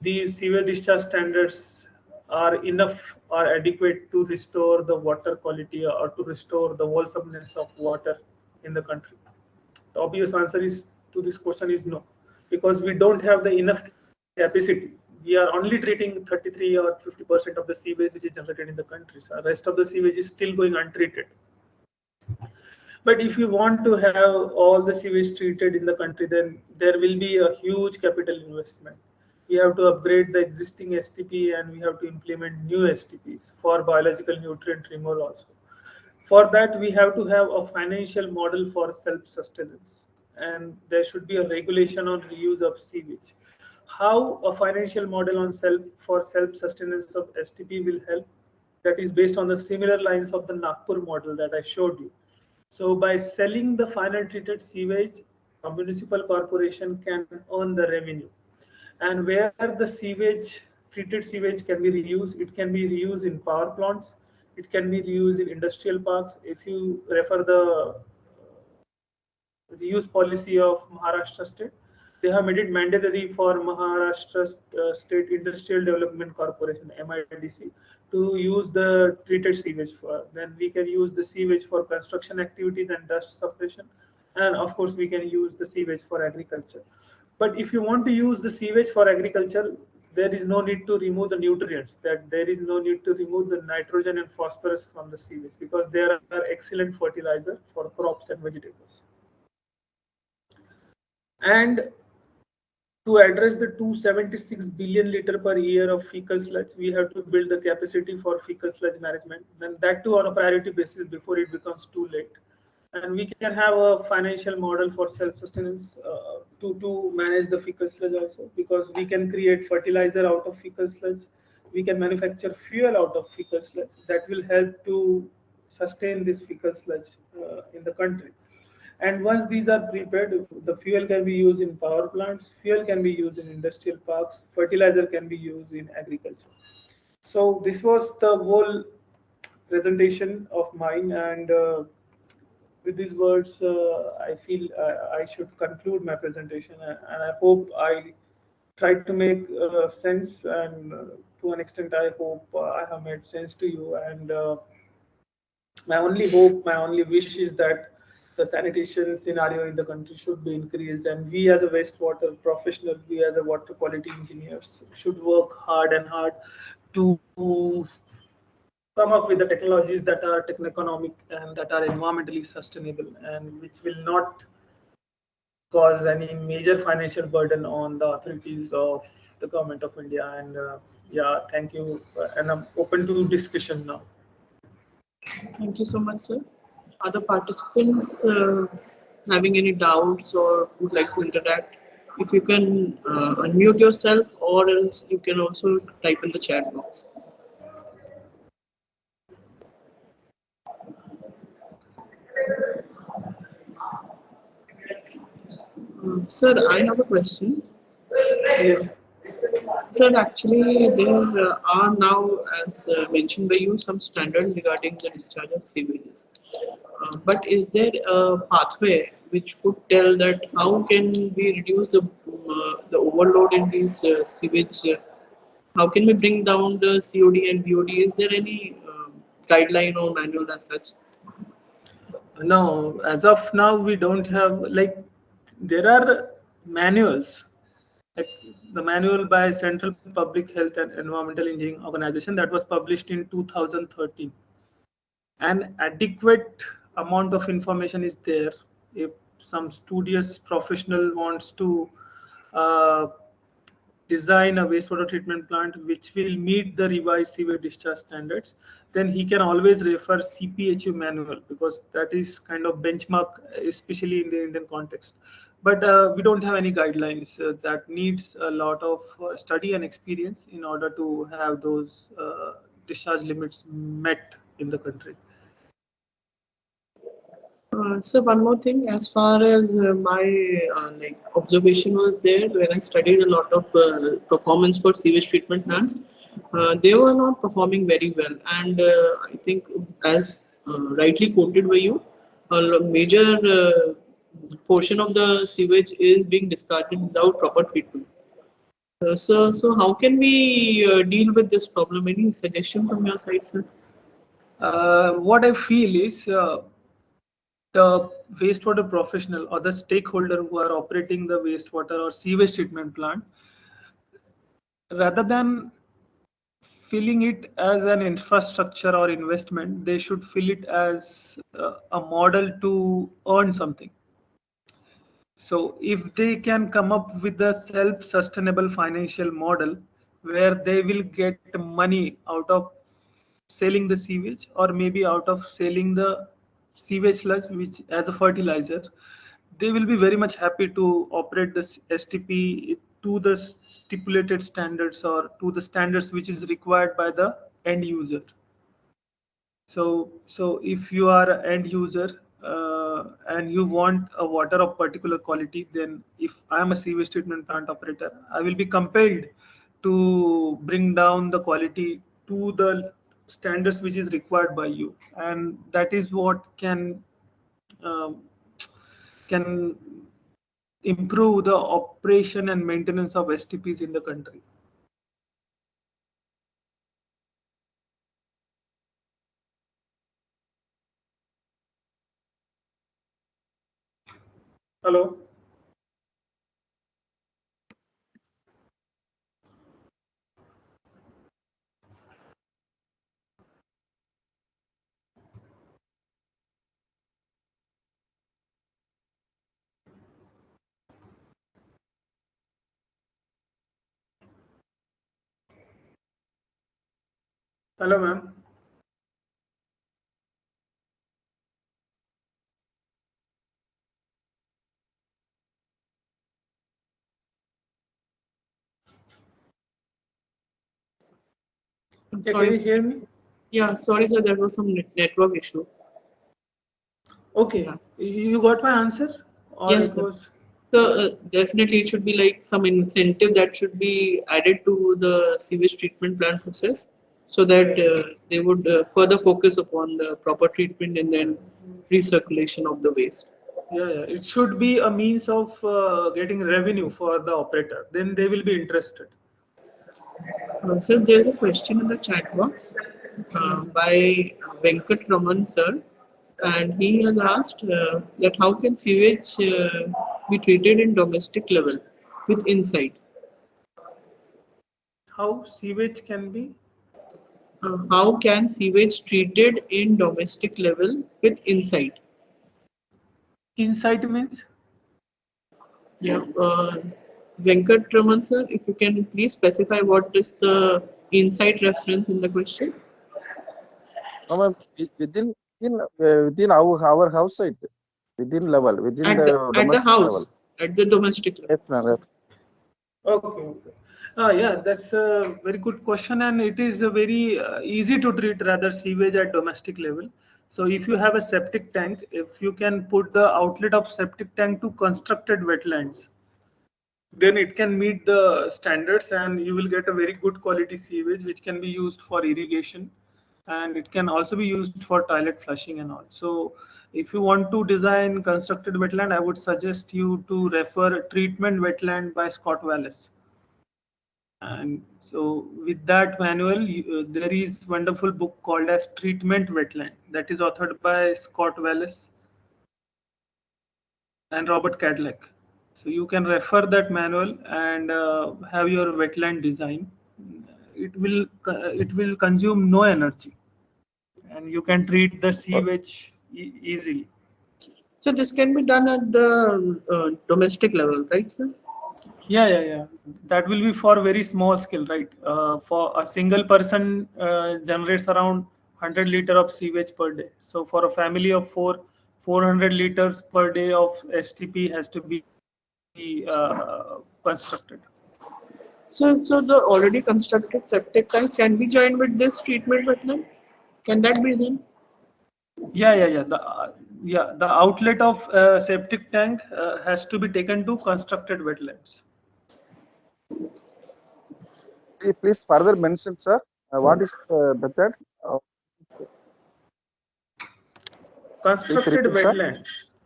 these sewage discharge standards are enough or adequate to restore the water quality or to restore the wholesomeness of water in the country. The obvious answer is to this question is no, because we don't have the enough capacity. We are only treating 33 or 50% of the sewage which is generated in the country. So the rest of the sewage is still going untreated. But if you want to have all the sewage treated in the country, then there will be a huge capital investment. We have to upgrade the existing STP and we have to implement new STPs for biological nutrient removal also. For that, we have to have a financial model for self-sustenance, and there should be a regulation on reuse of sewage. How a financial model on self-sustenance of STP will help? That is based on the similar lines of the Nagpur model that I showed you. So by selling the final treated sewage, a municipal corporation can earn the revenue. And where the treated sewage can be reused, it can be reused in power plants, it can be reused in industrial parks. If you refer the reuse policy of Maharashtra state, they have made it mandatory for Maharashtra State Industrial Development Corporation (MIDC) to use the treated sewage for. Then we can use the sewage for construction activities and dust suppression, and of course we can use the sewage for agriculture. But if you want to use the sewage for agriculture, there is no need to remove the nutrients. That there is no need to remove the nitrogen and phosphorus from the sewage because they are excellent fertilizer for crops and vegetables. And to address the 276 billion liter per year of fecal sludge, we have to build the capacity for fecal sludge management, and that too on a priority basis before it becomes too late. And we can have a financial model for self-sustenance to manage the fecal sludge also, because we can create fertilizer out of fecal sludge. We can manufacture fuel out of fecal sludge that will help to sustain this fecal sludge in the country. And once these are prepared, the fuel can be used in power plants, fuel can be used in industrial parks, fertilizer can be used in agriculture. So this was the whole presentation of mine, and with these words, I feel I should conclude my presentation, and I hope I tried to make sense, and to an extent, I hope I have made sense to you. And my only hope, my only wish is that the sanitation scenario in the country should be increased, and we as a wastewater professional, we as a water quality engineers should work hard and hard to come up with the technologies that are techno-economic and that are environmentally sustainable and which will not cause any major financial burden on the authorities of the government of India. And yeah, thank you, and I'm open to discussion now. Thank you so much, sir. Other participants having any doubts or would like to interact, if you can unmute yourself, or else you can also type in the chat box. Sir, I have a question. Yes. Sir, actually, there are now, as mentioned by you, some standards regarding the discharge of sewages. But is there a pathway which could tell that how can we reduce the overload in these sewage? How can we bring down the COD and BOD? Is there any guideline or manual as such? No, as of now, we don't have, like, there are manuals, like the manual by Central Public Health and Environmental Engineering Organization that was published in 2013. An adequate amount of information is there. If some studious professional wants to uh, design a wastewater treatment plant which will meet the revised sewage discharge standards, then he can always refer CPHU manual, because that is kind of benchmark, especially in the Indian context. But we don't have any guidelines that needs a lot of study and experience in order to have those discharge limits met in the country. So one more thing, as far as my like observation was there when I studied a lot of performance for sewage treatment plants, they were not performing very well, and I think, as rightly quoted by you, a major portion of the sewage is being discarded without proper treatment. So how can we deal with this problem? Any suggestion from your side, sir? What I feel is the wastewater professional or the stakeholder who are operating the wastewater or sewage treatment plant, rather than filling it as an infrastructure or investment, they should fill it as a model to earn something. So if they can come up with a self-sustainable financial model where they will get money out of selling the sewage, or maybe out of selling the sewage sludge which as a fertilizer, they will be very much happy to operate this STP to the stipulated standards or to the standards which is required by the end user. So if you are an end user and you want a water of particular quality, then if I am a sewage treatment plant operator, I will be compelled to bring down the quality to the standards which is required by you, and that is what um, can improve the operation and maintenance of STPs in the country. Hello. Hello, ma'am. I'm Yeah, can sorry. you hear me? Yeah, sorry, sir. There was some network issue. Okay, Yeah. you got my answer, or Yes, it sir. was? So definitely, it should be like some incentive that should be added to the sewage treatment plant process, so that they would further focus upon the proper treatment and then recirculation of the waste. Yeah, yeah. It should be a means of getting revenue for the operator. Then they will be interested. So there's a question in the chat box by Venkat Raman sir, and he has asked that how can sewage be treated in domestic level with insight? How sewage can be? How can sewage treated in domestic level with insight? Insight means? Yeah, Venkat Raman sir, if you can please specify what is the insight reference in the question? No, ma'am, within our house site, within level, within At the the domestic level. house, at the domestic level. Yes, ma'am. Yes. Okay, okay. Yeah, that's a very good question, and it is a very easy to treat rather sewage at domestic level. So, if you have a septic tank, if you can put the outlet of septic tank to constructed wetlands, then it can meet the standards, and you will get a very good quality sewage which can be used for irrigation, and it can also be used for toilet flushing and all. So, if you want to design constructed wetland, I would suggest you to refer Treatment Wetland by Scott Wallace. And so with that manual, there is wonderful book called as Treatment Wetland, that is authored by Scott Wallace and Robert Cadleck. So you can refer that manual and have your wetland design. It will consume no energy, and you can treat the sewage easily. So this can be done at the domestic level, right, sir? Yeah, yeah, yeah. That will be for very small scale, right? For a single person generates around 100 liter of sewage per day. So for a family of four, 400 liters per day of STP has to be constructed. So the already constructed septic tanks can be joined with this treatment wetland. Can that be done? Yeah, yeah, yeah. The outlet of septic tank has to be taken to constructed wetlands. Please further mention, sir, what is the method? Uh, Please Constructed repeat, sir. wetland.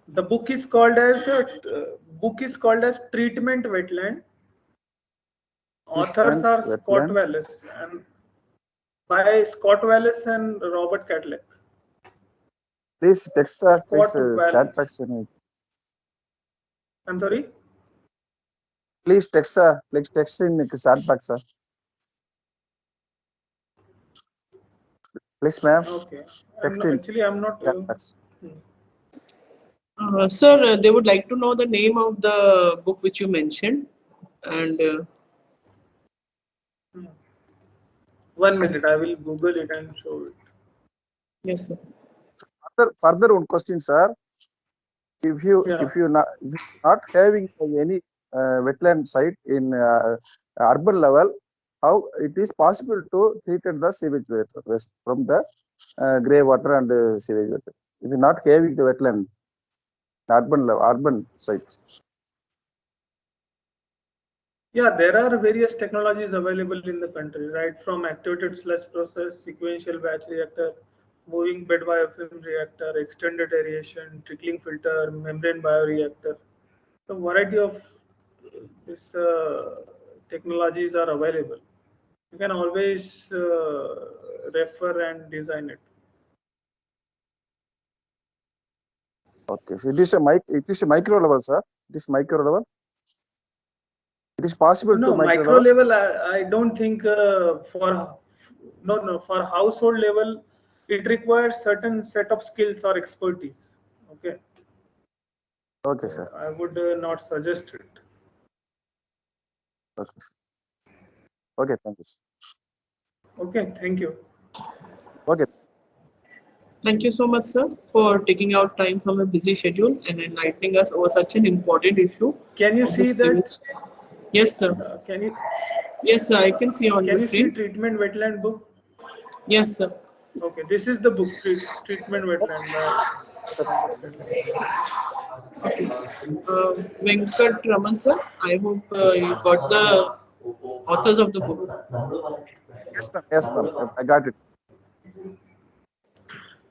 The book is called as Treatment Wetland. Authors Treatment are Scott wetlands. Wallace and by Scott Wallace and Robert Cadleck. Please text, sir. Please Scott chat Wallace. box. I'm sorry. Please text, sir. Please text in the chat box, sir. Please, ma'am. Okay. Text in I'm not. chat box. Sir, they would like to know the name of the book which you mentioned, and 1 minute. I will Google it and show it. yes, sir. Further one question, sir. If you Yeah. if you not having any wetland site in urban level, how it is possible to treat the sewage waste from the grey water and sewage water? If you not having the wetland urban level, urban sites. Yeah, there are various technologies available in the country, right from activated sludge process, sequential batch reactor, moving bed biofilm reactor, extended aeration, trickling filter, membrane bioreactor. A variety of these technologies are available. You can always refer and design it. Okay, so it is a micro level, sir. It is micro level. It is possible to No, micro micro level. level, I don't think for household level, it requires certain set of skills or expertise. Okay, Okay, sir. so I would not suggest it. Okay, sir. Okay, thank you, sir. Okay, thank you. Okay. Thank you so much, sir, for taking out time from a busy schedule and enlightening us over such an important issue Can you of the see that? sewage. Yes, sir. Can you I can see on the can you see screen. treatment wetland book? Yes, sir. Okay, this is the book, treatment wetland by Venkat Raman, sir. I hope you got the authors of the book. Yes, ma'am. Yes, ma'am. I got it.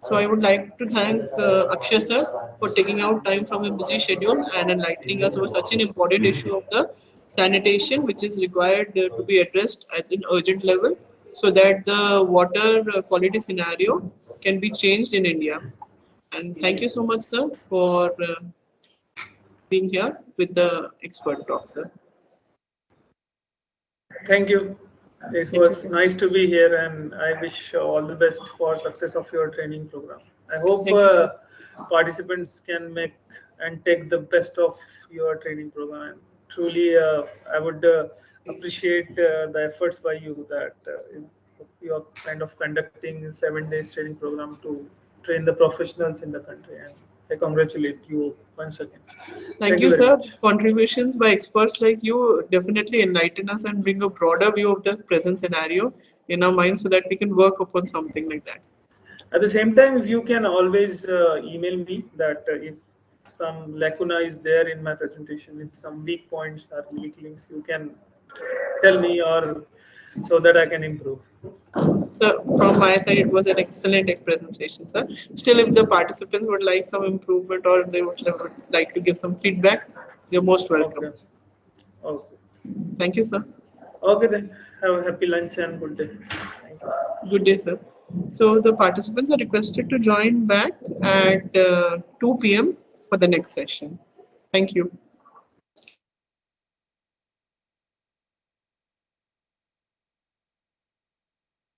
So I would like to thank Akshay sir for taking out time from a busy schedule and enlightening us over such an important issue of the sanitation, which is required to be addressed at an urgent level, so that the water quality scenario can be changed in India. And thank you so much, sir, for being here with the expert talk, sir. Thank you. It Thank you, was sir. nice to be here, and I wish all the best for success of your training program. I hope Thank you, sir. participants can make and take the best of your training program. And truly, I would appreciate the efforts by you that you're kind of conducting 7 days training program to train the professionals in the country. And I congratulate you once again. Thank Thank you, you very sir. much. Contributions by experts like you definitely enlighten us and bring a broader view of the present scenario in our minds so that we can work upon something like that. At the same time, if you can always email me that if some lacuna is there in my presentation, if some weak points or weak links, you can tell me or so that I can improve. So, from my side, it was an excellent presentation, sir. Still, if the participants would like some improvement or they would like to give some feedback, you're most welcome. Okay. Okay. Thank you, sir. Okay then. Have a happy lunch and good day. Thank you. Good day, sir. So, the participants are requested to join back at 2 p.m. for the next session. Thank you.